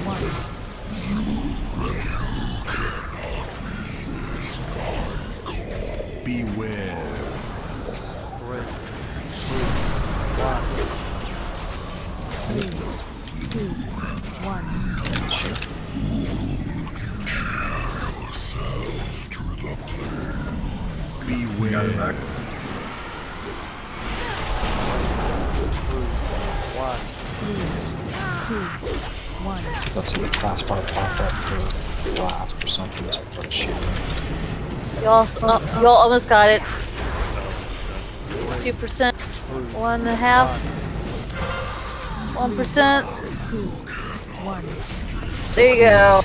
Speaker 10: 1.
Speaker 9: Beware.
Speaker 12: 3,
Speaker 10: 2, 1.
Speaker 9: Beware.
Speaker 10: 1.
Speaker 15: Let's see, the class bar popped up for blast or something. That's what I'm shooting.
Speaker 14: Y'all almost got it. 2%. 1.5. 1%.
Speaker 10: 1.
Speaker 14: There you go.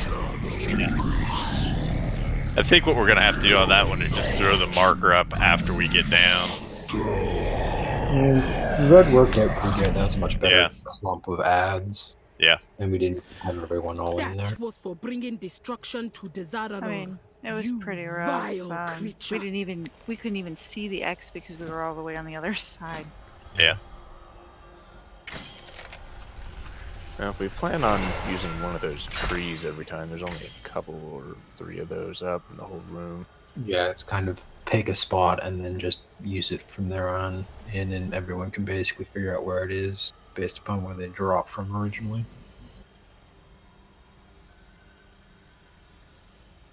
Speaker 1: I think what we're gonna have to do on that one is just throw the marker up after we get down.
Speaker 15: Yeah, red worked out pretty good. That was a much better clump of ads.
Speaker 1: Yeah.
Speaker 15: And we didn't have everyone all in there.
Speaker 8: That was for bringing destruction to Desaranor.
Speaker 19: I mean, it was pretty rough. We couldn't even see the X because we were all the way on the other side.
Speaker 1: Yeah.
Speaker 5: Now, if we plan on using one of those trees every time, there's only a couple or 3 of those up in the whole room.
Speaker 15: Yeah, it's kind of pick a spot and then just use it from there on in, and everyone can basically figure out where it is based upon where they dropped from originally.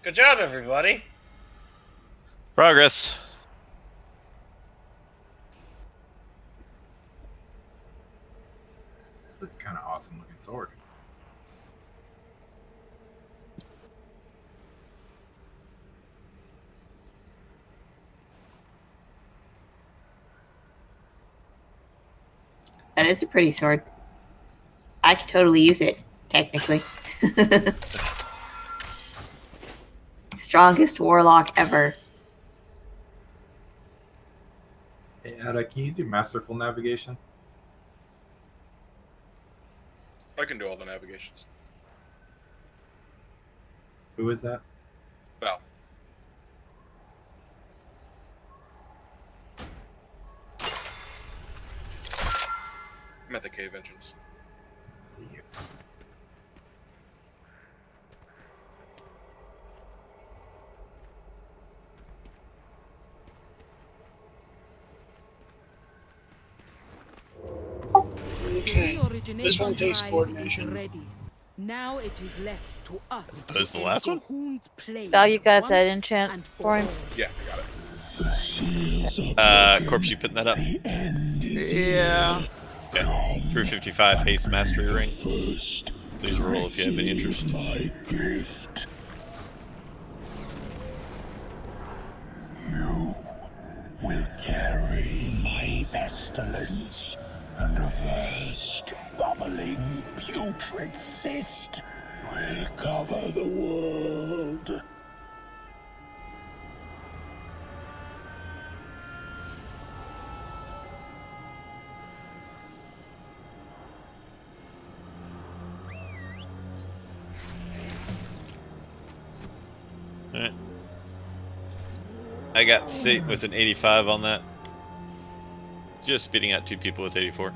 Speaker 3: Good job, everybody.
Speaker 1: Progress.
Speaker 13: Kind of awesome looking sword.
Speaker 7: That is a pretty sword. I could totally use it, technically. Strongest warlock ever.
Speaker 13: Hey, Ada, can you do masterful navigation?
Speaker 16: I can do all the navigations.
Speaker 13: Who is that?
Speaker 16: Val. I'm at the cave entrance.
Speaker 13: See you.
Speaker 2: Okay. This one takes coordination.
Speaker 8: Ready. Now it is left to us.
Speaker 1: That was the last one?
Speaker 14: Val, you got that enchant for him?
Speaker 16: Yeah, I got it.
Speaker 1: Corpse, you putting that up?
Speaker 5: Yeah.
Speaker 1: Okay. 355 haste mastery ring. Please roll if you have any interest.
Speaker 9: My gift. You will carry my pestilence, and a vast, bubbling, putrid cyst will cover the world.
Speaker 1: Alright. I got Satan with an 85 on that. Just beating out 2 people with 84.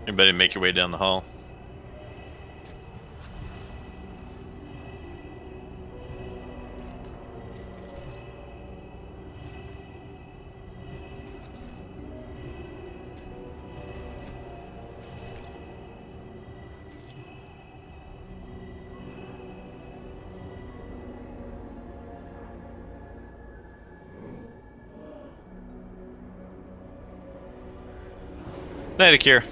Speaker 1: Anybody make your way down the hall? Night, Akira.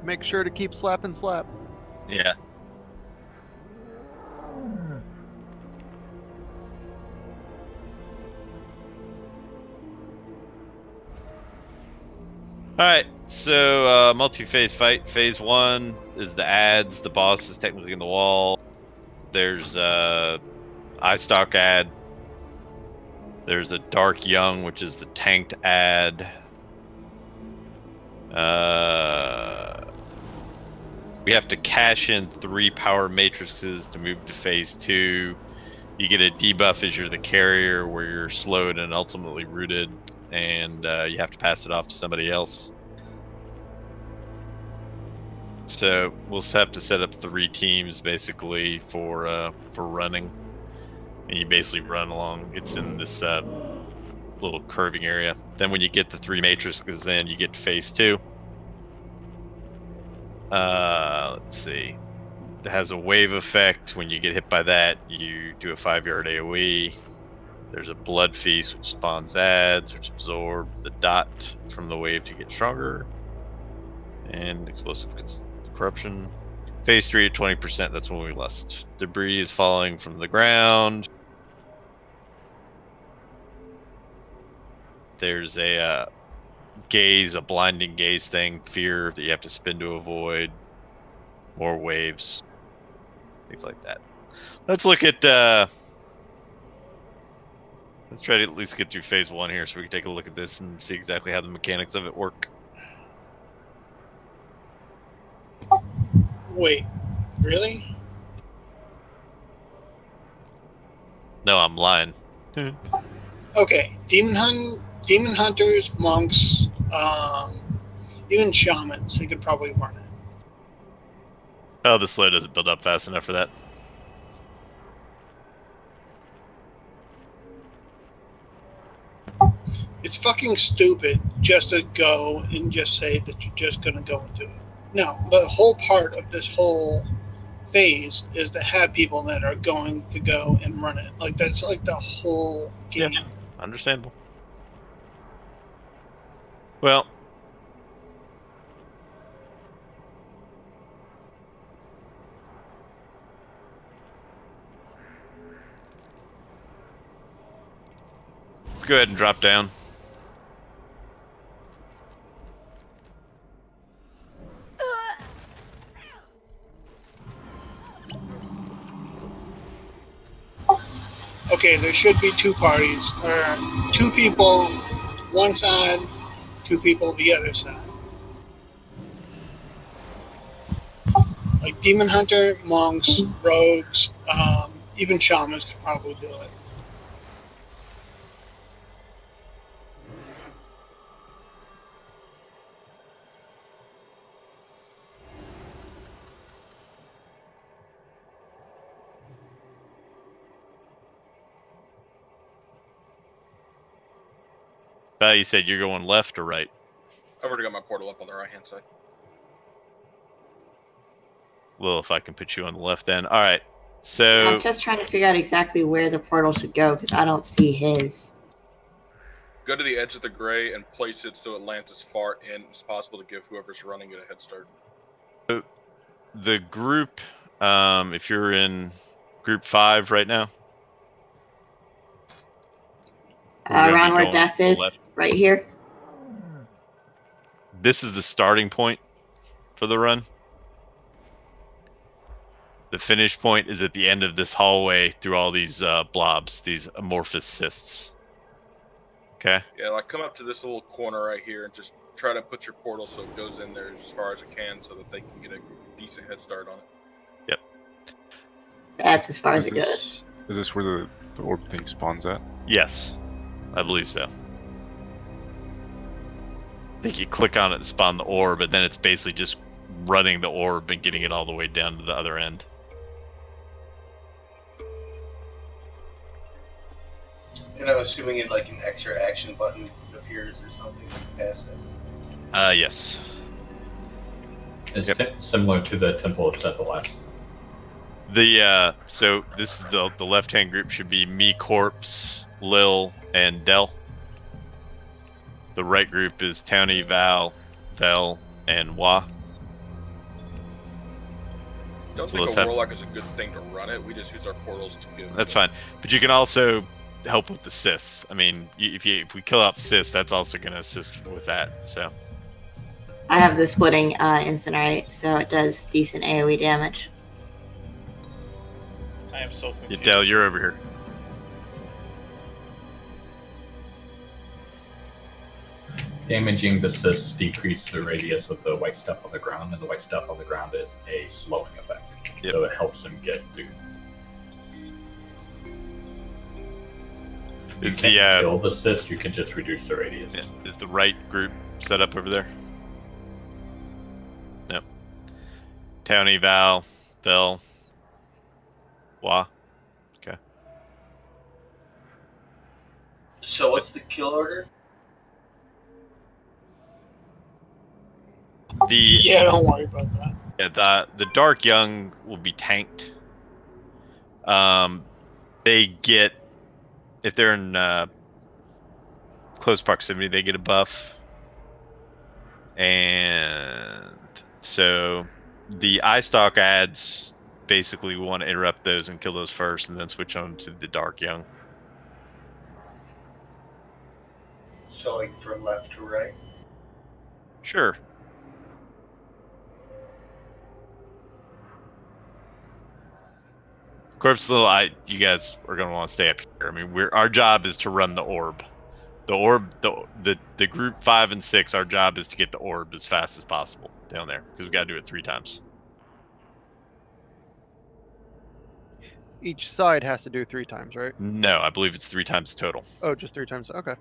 Speaker 11: Make sure to keep slap and slap.
Speaker 1: Yeah. Alright, so multi-phase fight. Phase 1 is the ads. The boss is technically in the wall. There's eye stalk ad. There's a Dark Young, which is the tanked ad. We have to cash in 3 power matrices to move to phase 2. You get a debuff as you're the carrier, where you're slowed and ultimately rooted, and you have to pass it off to somebody else. So we'll have to set up 3 teams basically for running, and you basically run along. It's in this little curving area. Then when you get the 3 matrices in, you get to phase 2. Let's see. It has a wave effect. When you get hit by that, you do a 5-yard AoE. There's a blood feast, which spawns ads, which absorb the dot from the wave to get stronger. And explosive corruption. Phase 3 at 20%, that's when we lust. Debris is falling from the ground. There's a gaze, a blinding gaze thing, fear that you have to spin to avoid. More waves. Things like that. Let's look at let's try to at least get through phase 1 here so we can take a look at this and see exactly how the mechanics of it work.
Speaker 2: Wait, really?
Speaker 1: No, I'm lying.
Speaker 2: Okay, demon hunters, monks, even shamans, they could probably run it.
Speaker 1: Oh, the slow doesn't build up fast enough for that.
Speaker 2: It's fucking stupid just to go and just say that you're just gonna go and do it. No, the whole part of this whole phase is to have people that are going to go and run it. Like, that's like the whole game.
Speaker 1: Yeah, understandable. Well, let's go ahead and drop down.
Speaker 2: Okay, there should be 2 parties, or 2 people one side, 2 people the other side. Like demon hunter, monks, rogues, even shamans could probably do it.
Speaker 1: You said you're going left or right?
Speaker 16: I've already got my portal up on the right-hand side.
Speaker 1: Well, if I can put you on the left then. Alright, so...
Speaker 7: I'm just trying to figure out exactly where the portal should go, because I don't see his.
Speaker 16: Go to the edge of the gray and place it so it lands as far in as possible to give whoever's running it a head start.
Speaker 1: So the group, if you're in group 5 right now...
Speaker 7: Around where death is, right here.
Speaker 1: This is the starting point for the run. The finish point is at the end of this hallway through all these blobs, these amorphous cysts. Okay.
Speaker 16: Yeah, like come up to this little corner right here and just try to put your portal so it goes in there as far as it can so that they can get a decent head start on it.
Speaker 1: Yep.
Speaker 7: That's as far as it goes.
Speaker 17: Is this where the orb thing spawns at?
Speaker 1: Yes, I believe so. I think you click on it to spawn the orb, but then it's basically just running the orb and getting it all the way down to the other end.
Speaker 20: And I'm assuming it like an extra action button appears or something past it.
Speaker 1: Yes.
Speaker 6: It's similar to the Temple of Sethalast.
Speaker 1: So this is the left-hand group should be me, Corpse, Lil, and Del. The right group is Townie, Val, Vel, and Wa.
Speaker 16: Don't
Speaker 1: So
Speaker 16: think
Speaker 1: let's
Speaker 16: a
Speaker 1: have-
Speaker 16: warlock is a good thing to run it. We just use our portals to give.
Speaker 1: That's fine, but you can also help with the assists. I mean, if we kill out assists, that's also going to assist with that. So
Speaker 7: I have the splitting incinerate, so it does decent AoE damage.
Speaker 3: I am so confused.
Speaker 1: Del, you're over here.
Speaker 6: Damaging the cysts decrease the radius of the white stuff on the ground, and the white stuff on the ground is a slowing effect.
Speaker 1: Yep.
Speaker 6: So it helps him get through. You
Speaker 1: Is
Speaker 6: can't kill the cyst, you can just reduce the radius.
Speaker 1: Yeah. Is the right group set up over there? Yep. Townie, Val, Vel, Wa. Okay.
Speaker 20: So what's the kill order?
Speaker 2: Yeah, don't worry about that.
Speaker 1: Yeah, the Dark Young will be tanked. They get, if they're in close proximity, they get a buff. And so the eye stalk ads, basically we want to interrupt those and kill those first and then switch on to the Dark Young.
Speaker 20: So like from left to right?
Speaker 1: Sure. Corpse Little, you guys are going to want to stay up here. I mean, our job is to run the orb. The orb, the group 5 and 6, our job is to get the orb as fast as possible down there because we got to do it 3 times.
Speaker 11: Each side has to do 3 times, right?
Speaker 1: No, I believe it's 3 times total.
Speaker 11: Oh, just 3 times. Okay.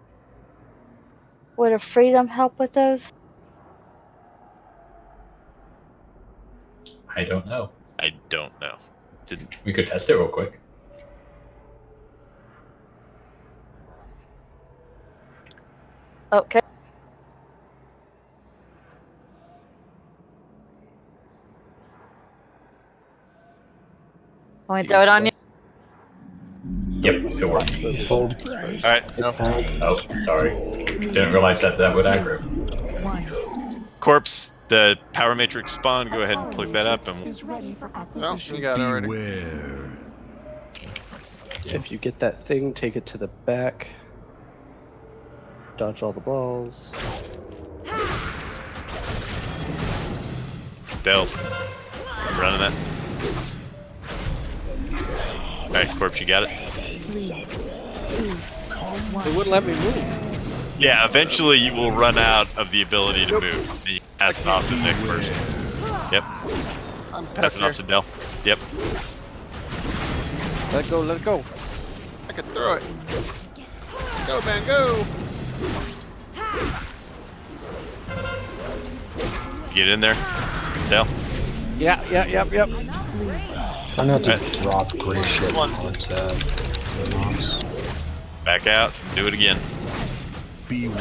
Speaker 14: Would a freedom help with those?
Speaker 6: I don't know.
Speaker 1: I don't know. Didn't.
Speaker 6: We could test it real quick.
Speaker 14: Okay. Want me to throw it on you?
Speaker 6: Yep, it works.
Speaker 1: Alright.
Speaker 6: No. Oh, sorry. Didn't realize that would aggro.
Speaker 1: Corpse, the power matrix spawn, go ahead and plug that up. And
Speaker 11: Oh, you got it already.
Speaker 9: Beware.
Speaker 4: If you get that thing, take it to the back. Dodge all the balls.
Speaker 1: Del, I'm running that. Alright, Corpse, you got it?
Speaker 11: It wouldn't let me move.
Speaker 1: Yeah, eventually you will run out of the ability to move. You pass it off to the next person. Yep.
Speaker 11: I'm stuck
Speaker 1: Pass it off to Del. Yep.
Speaker 11: Let go, let it go. I can throw it. Go, man, go.
Speaker 1: Get in there, Del.
Speaker 11: Yeah.
Speaker 15: I'm not to drop gray shit onto the mobs.
Speaker 1: Back out, do it again.
Speaker 9: Beware.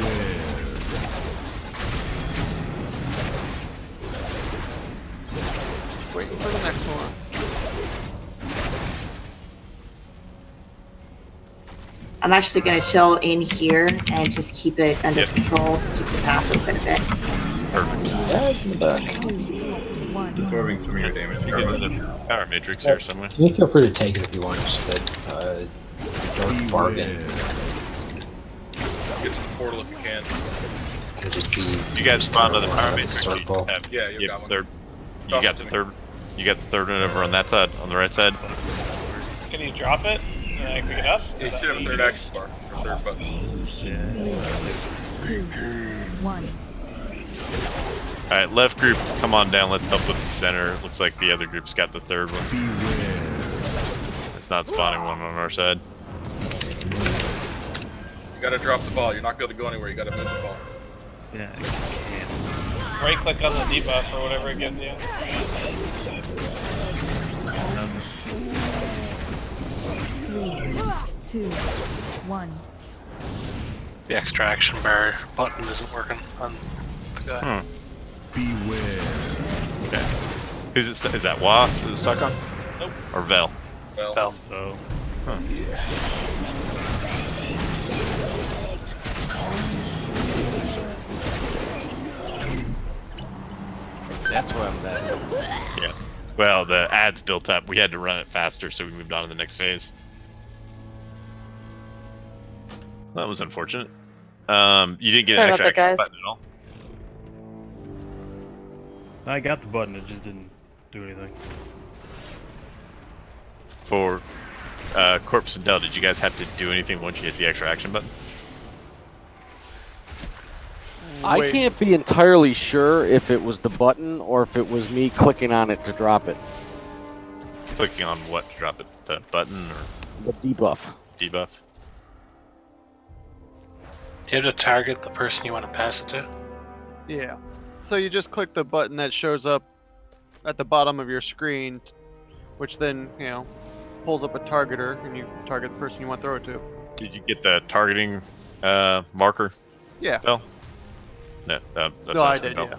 Speaker 11: Waiting for the next one.
Speaker 7: I'm actually going to chill in here and just keep it under control to keep the path open a bit.
Speaker 1: Perfect.
Speaker 15: That's in the back.
Speaker 13: Absorbing some of your damage.
Speaker 1: You get the power matrix here somewhere.
Speaker 15: You feel free to take it if you want. Just that dark bargain.
Speaker 16: Get to the portal if you can.
Speaker 15: Could just be.
Speaker 1: You guys spawned on the power matrix.
Speaker 15: Circle.
Speaker 16: Yeah, you got one.
Speaker 1: You got the third. You got the third one over on that side, on the right side.
Speaker 3: Can you drop it? Can I pick it up?
Speaker 16: You should have a third action bar, or third button.
Speaker 1: Alright, left group, come on down, let's help with the center. Looks like the other group's got the third one. It's not spawning one on our side.
Speaker 16: You gotta drop the ball, you're not gonna be able to go anywhere, you gotta move the ball.
Speaker 12: Yeah.
Speaker 3: Right click on the debuff or whatever it gives you.
Speaker 21: 3, 2, 1.
Speaker 22: The extra action bar button isn't working on the guy.
Speaker 1: Beware. Okay. Who's it? Is that Wah? Is it stuck on?
Speaker 3: Nope.
Speaker 1: Or Vel?
Speaker 22: Vel.
Speaker 1: Oh.
Speaker 4: That's where I'm at.
Speaker 1: Yeah. Well, the ads built up. We had to run it faster, so we moved on to the next phase. That was unfortunate. You didn't get
Speaker 14: Sorry
Speaker 1: an
Speaker 14: about
Speaker 1: extra
Speaker 14: that, guys.
Speaker 1: button at all.
Speaker 12: I got the button, it just didn't do anything.
Speaker 1: For Corpse and Dell, did you guys have to do anything once you hit the extra action button?
Speaker 4: I can't be entirely sure if it was the button or if it was me clicking on it to drop it.
Speaker 1: Clicking on what to drop it? The button or
Speaker 4: the debuff?
Speaker 1: Debuff.
Speaker 22: Do you have to target the person you want to pass it to?
Speaker 11: Yeah. So you just click the button that shows up at the bottom of your screen, which then, you know, pulls up a targeter and you target the person you want to throw it to.
Speaker 1: Did you get the targeting marker?
Speaker 11: Yeah.
Speaker 1: Bell? No, that's
Speaker 11: No, I did,
Speaker 1: Bell.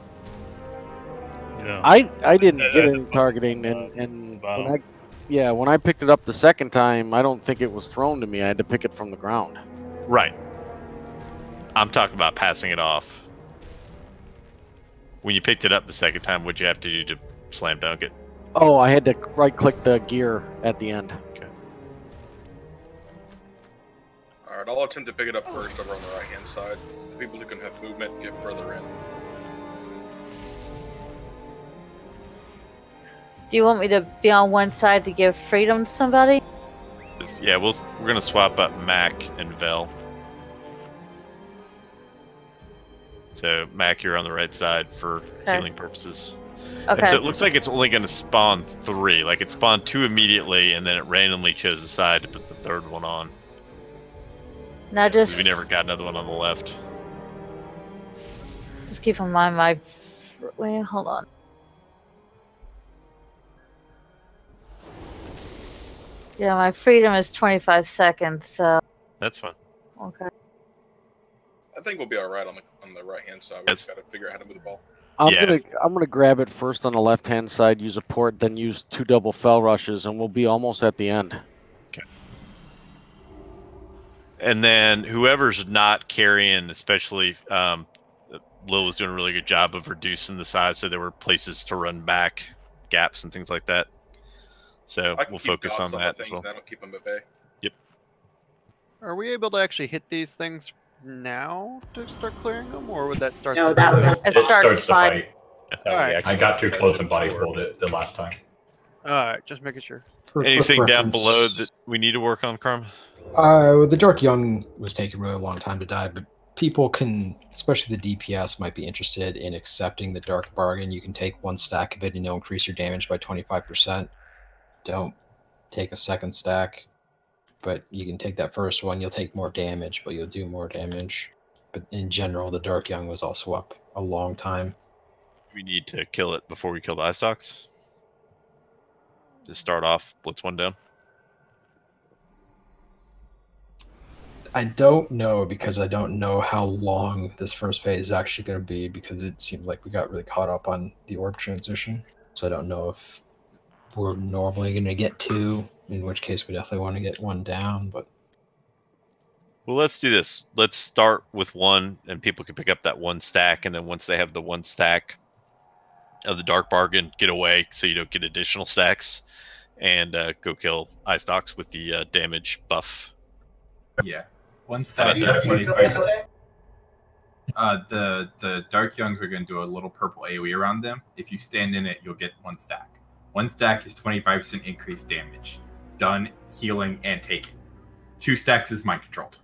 Speaker 11: yeah.
Speaker 4: I didn't get any targeting, and when I picked it up the second time, I don't think it was thrown to me. I had to pick it from the ground.
Speaker 1: Right. I'm talking about passing it off. When you picked it up the second time, what'd you have to do to slam dunk it?
Speaker 4: Oh, I had to right-click the gear at the end.
Speaker 1: Okay.
Speaker 16: Alright, I'll attempt to pick it up first over on the right hand side. The people who can have movement get further in.
Speaker 14: Do you want me to be on one side to give freedom to somebody?
Speaker 1: Yeah, we're gonna swap up Mac and Vel. So Mac, you're on the right side for healing purposes.
Speaker 14: Okay.
Speaker 1: And so it looks like it's only gonna spawn 3. Like it spawned 2 immediately, and then it randomly chose a side to put the third one on.
Speaker 14: Now just
Speaker 1: We never got another one on the left.
Speaker 14: Just keep in mind my. Wait, hold on. Yeah, my freedom is 25 seconds, so.
Speaker 1: That's fine.
Speaker 14: Okay.
Speaker 16: I think we'll be alright on the right hand side. We just gotta figure out how to move the ball.
Speaker 4: I'm gonna grab it first on the left-hand side, use a port, then use 2 double fell rushes, and we'll be almost at the end.
Speaker 1: Okay. And then whoever's not carrying, especially Lil was doing a really good job of reducing the size, so there were places to run back, gaps and things like that. So we'll focus on that as well.
Speaker 16: That'll keep them at bay.
Speaker 1: Yep.
Speaker 11: Are we able to actually hit these things now to start clearing them, or would that start?
Speaker 14: No,
Speaker 11: the
Speaker 14: that would
Speaker 11: fight?
Speaker 14: it starts the fight.
Speaker 11: Alright.
Speaker 6: I got too close and body pulled it the last time.
Speaker 11: Alright, just making sure.
Speaker 1: Anything down below that we need to work on, Karma?
Speaker 15: The Dark Young was taking a really long time to die, but people can, especially the DPS, might be interested in accepting the Dark Bargain. You can take 1 stack of it and you'll increase your damage by 25%. Don't take a second stack, but you can take that first one. You'll take more damage, but you'll do more damage. But in general, the Dark Young was also up a long time.
Speaker 1: We need to kill it before we kill the eye stalks. Just start off, blitz 1 down.
Speaker 15: I don't know, because I don't know how long this first phase is actually going to be, because it seemed like we got really caught up on the orb transition. So I don't know if we're normally going to get 2, in which case we definitely want to get 1 down. But
Speaker 1: Well, let's do this. Let's start with 1, and people can pick up that 1 stack, and then once they have the 1 stack of the Dark Bargain, get away so you don't get additional stacks, and go kill eye stalks with the damage buff.
Speaker 13: Yeah, 1 stack is 25. The Dark Youngs are going to do a little purple AoE around them. If you stand in it, you'll get 1 stack. 1 stack is 25% increased damage. Done, healing, and taken. 2 stacks is mind controlled.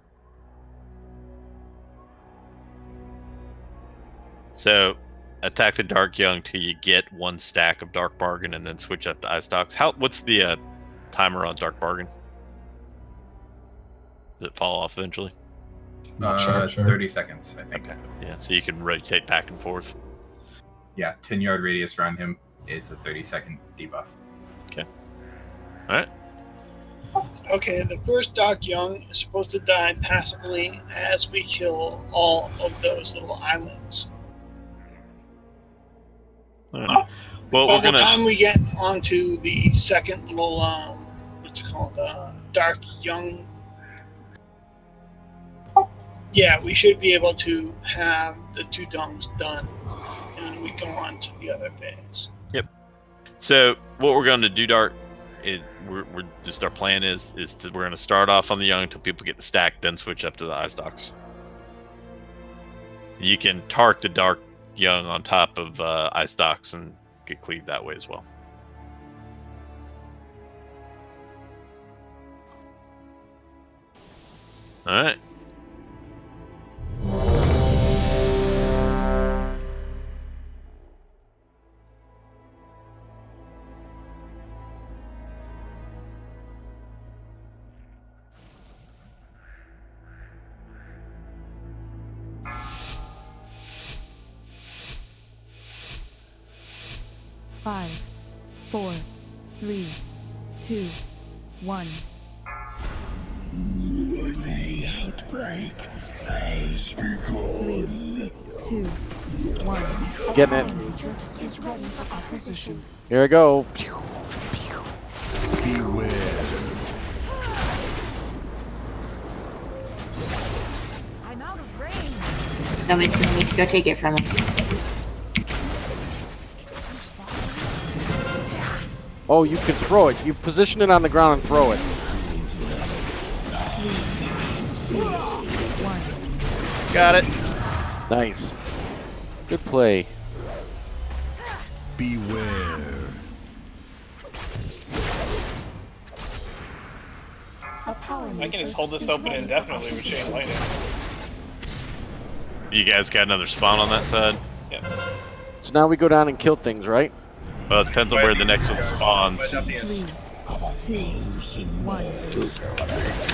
Speaker 1: So, attack the Dark Young till you get 1 stack of Dark Bargain, and then switch up to Ice Stocks. What's the timer on Dark Bargain? Does it fall off eventually?
Speaker 13: 30 seconds, I think.
Speaker 1: Okay. Yeah, so you can rotate back and forth.
Speaker 13: Yeah, 10-yard radius around him. It's a 30-second debuff.
Speaker 1: Okay. All right.
Speaker 2: Okay, the first Dark Young is supposed to die passively as we kill all of those little islands.
Speaker 1: All right. Well,
Speaker 2: By the time we get onto the second little, what's it called, Dark Young. Yeah, we should be able to have the 2 dungs done, and then we go on to the other phase.
Speaker 1: Yep. So what we're going to do, Dark, we're just our plan is we're going to start off on the Young until people get the stack, then switch up to the Ice Stocks. You can target the Dark Young on top of Ice Stocks and get cleaved that way as well. All right.
Speaker 21: Five, 4, 3, 2, 1.
Speaker 9: The outbreak has begun.
Speaker 21: 3, 2, 1.
Speaker 4: Getting it.
Speaker 21: Matrix is ready for acquisition.
Speaker 4: Here I go.
Speaker 9: Beware.
Speaker 21: I'm out of range.
Speaker 7: Somebody's gonna need to go take it from him.
Speaker 4: Oh, you can throw it. You position it on the ground and throw it.
Speaker 21: 3, 2, 1.
Speaker 11: Got it.
Speaker 4: Nice. Good play.
Speaker 9: Beware.
Speaker 3: I can just hold this open indefinitely with Chain Lightning.
Speaker 1: You guys got another spawn on that side?
Speaker 3: Yeah.
Speaker 4: So now we go down and kill things, right?
Speaker 1: Well, it depends on where the next one spawns.
Speaker 21: 3, 2, 1.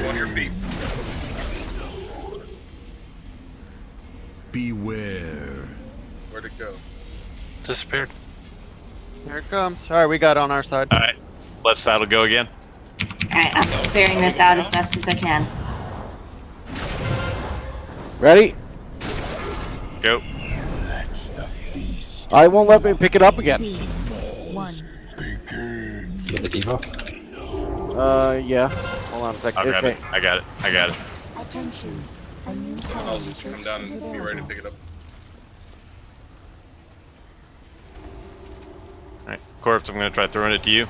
Speaker 16: On your feet.
Speaker 9: Beware.
Speaker 16: Where'd it go?
Speaker 22: Disappeared.
Speaker 11: Here it comes. Alright, we got it on our side.
Speaker 1: Alright. Left side will go again.
Speaker 7: Alright, I'm clearing this out as best as I can.
Speaker 4: Ready?
Speaker 1: Go.
Speaker 4: I won't let me pick it up again.
Speaker 21: 2, 1.
Speaker 15: Do you have the debuff?
Speaker 4: Yeah. Hold on a second.
Speaker 1: I'll grab
Speaker 4: Okay.
Speaker 1: it. I got it. I got it.
Speaker 21: Attention. A new
Speaker 16: I'll just come down and be ready to pick it up.
Speaker 1: Alright. Corpse, I'm going to try throwing it to you.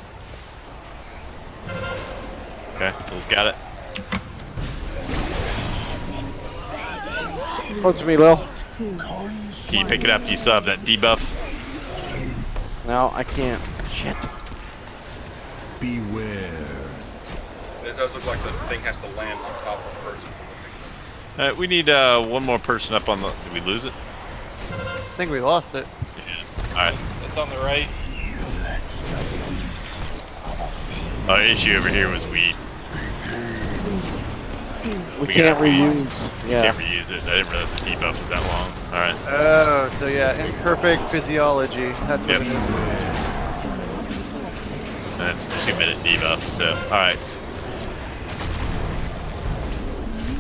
Speaker 1: Okay. He's got it.
Speaker 4: Close to me, Lil.
Speaker 21: 2.
Speaker 1: Can you pick it up? Do you still have that debuff?
Speaker 4: No, I can't. Shit.
Speaker 9: Beware.
Speaker 16: It does look like the thing has to land on top of the person.
Speaker 1: Alright, we need one more person up on the... Did we lose it?
Speaker 11: I think we lost it.
Speaker 1: Yeah. Alright.
Speaker 3: It's on the right.
Speaker 1: Our issue over here was we
Speaker 4: can't reuse. Yeah.
Speaker 1: Can't reuse it. I didn't realize the debuff was that long. Alright.
Speaker 11: Oh, so yeah, imperfect physiology. That's what it is.
Speaker 1: That's a 2-minute debuff, so alright.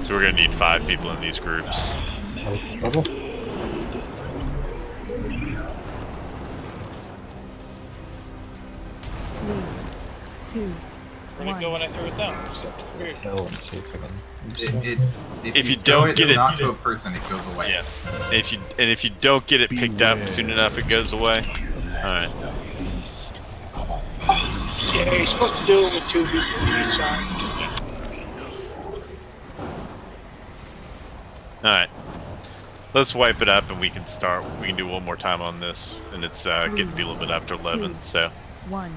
Speaker 1: So we're gonna need 5 people in these groups.
Speaker 15: Level?
Speaker 21: 3, 2,
Speaker 3: Where'd it go when I threw it down? It just disappeared.
Speaker 15: Go and see if I can.
Speaker 1: If you don't get it
Speaker 13: not to a person, it goes away.
Speaker 1: Yeah. If you don't get it picked up soon enough, it goes away. Alright.
Speaker 2: Yeah, you're supposed to do it with 2 people on each side.
Speaker 1: Alright. Let's wipe it up and we can start. We can do one more time on this. And it's getting to be a little bit after 11, so.
Speaker 21: 1.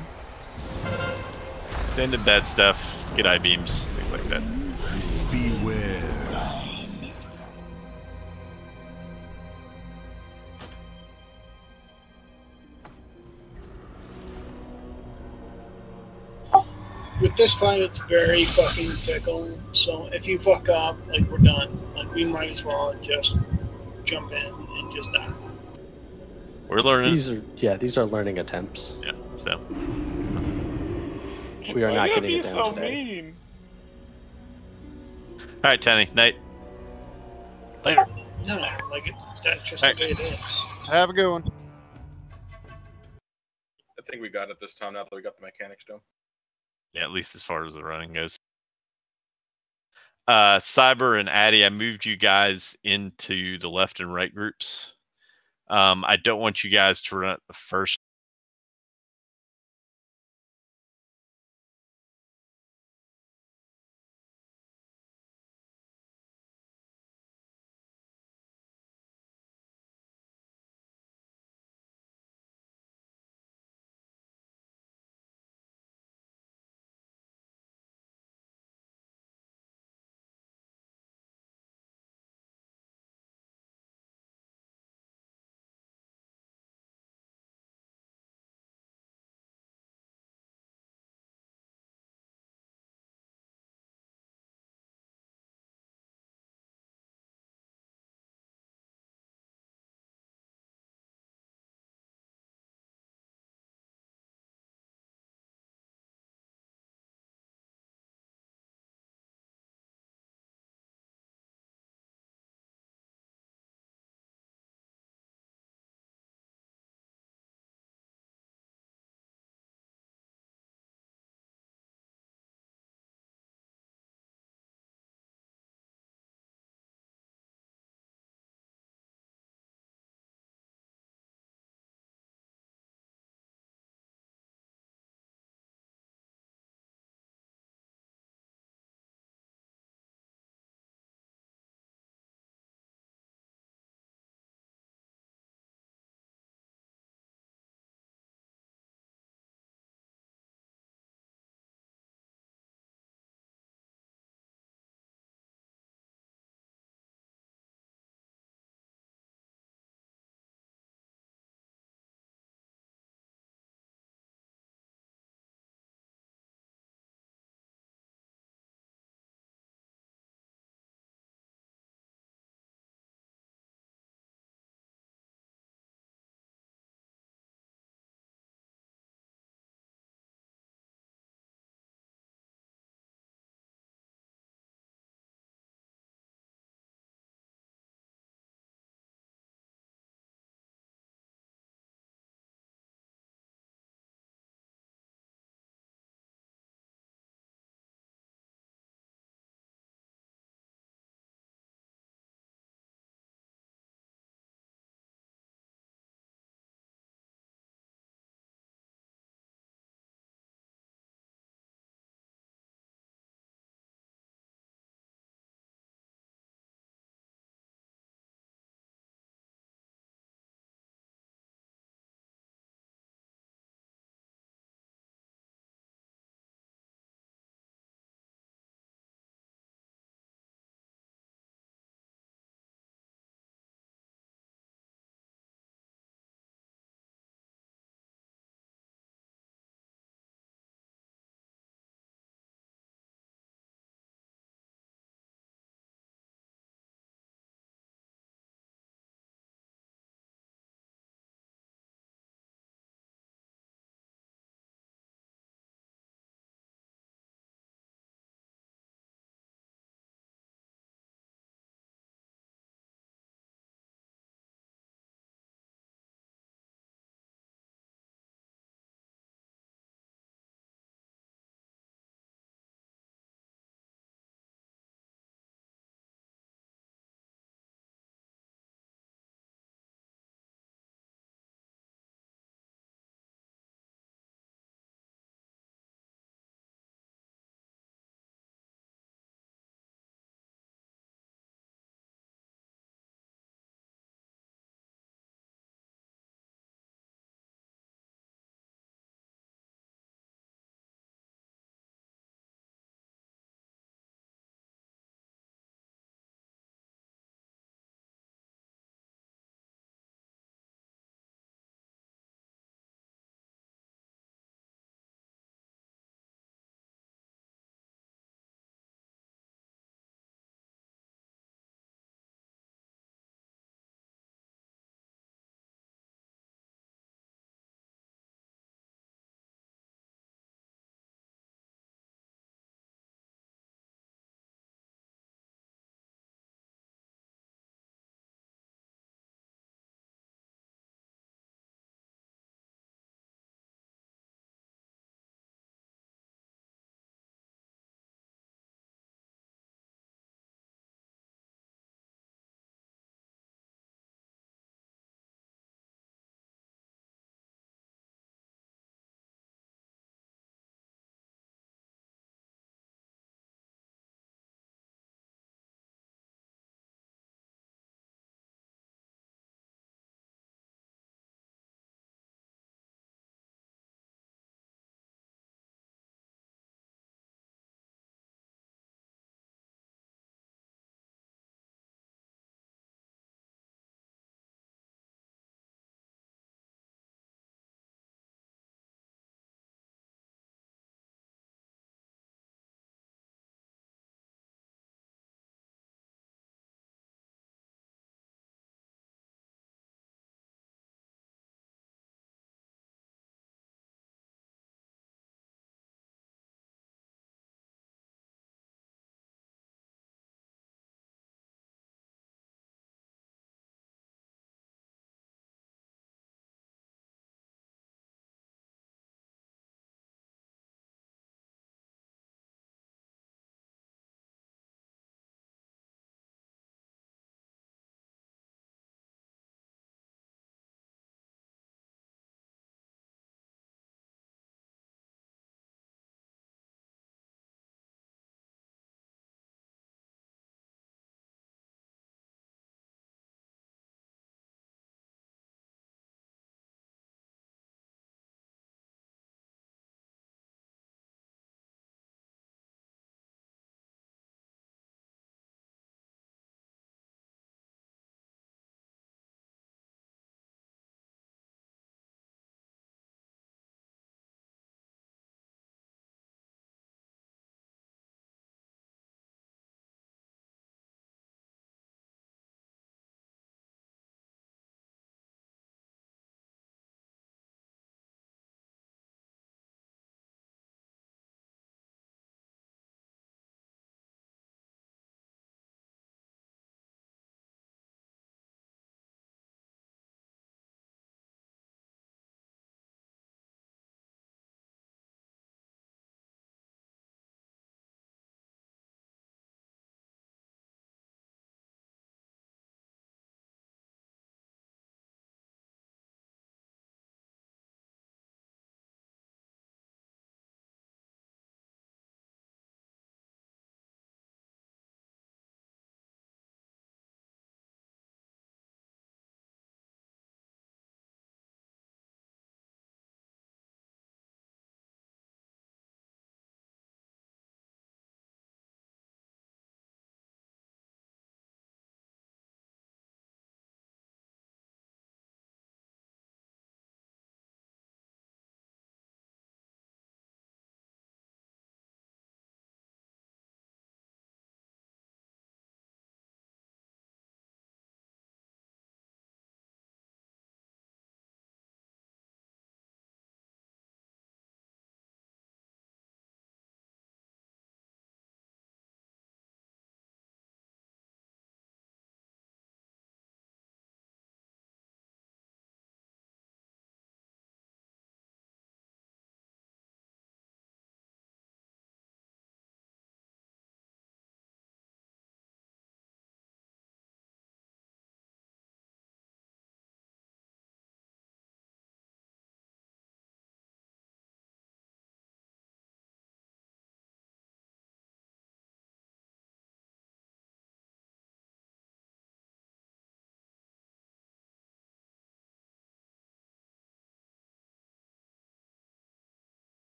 Speaker 1: End of bad stuff, get I-beams, things like that.
Speaker 2: with this fight, it's very fucking fickle. So if you fuck up, like, we're done. Like, we might as well just jump in and just die.
Speaker 1: We're learning.
Speaker 4: These are learning attempts.
Speaker 1: Yeah, so.
Speaker 4: We are not getting it down
Speaker 10: so
Speaker 4: today.
Speaker 10: mean.
Speaker 1: All right, Townie, night.
Speaker 22: Later.
Speaker 2: No, like, that's just the way it is.
Speaker 11: Have a good one.
Speaker 16: I think we got it this time now that we got the mechanics done.
Speaker 1: Yeah, at least as far as the running goes. Cyber and Addy, I moved you guys into the left and right groups. I don't want you guys to run at the first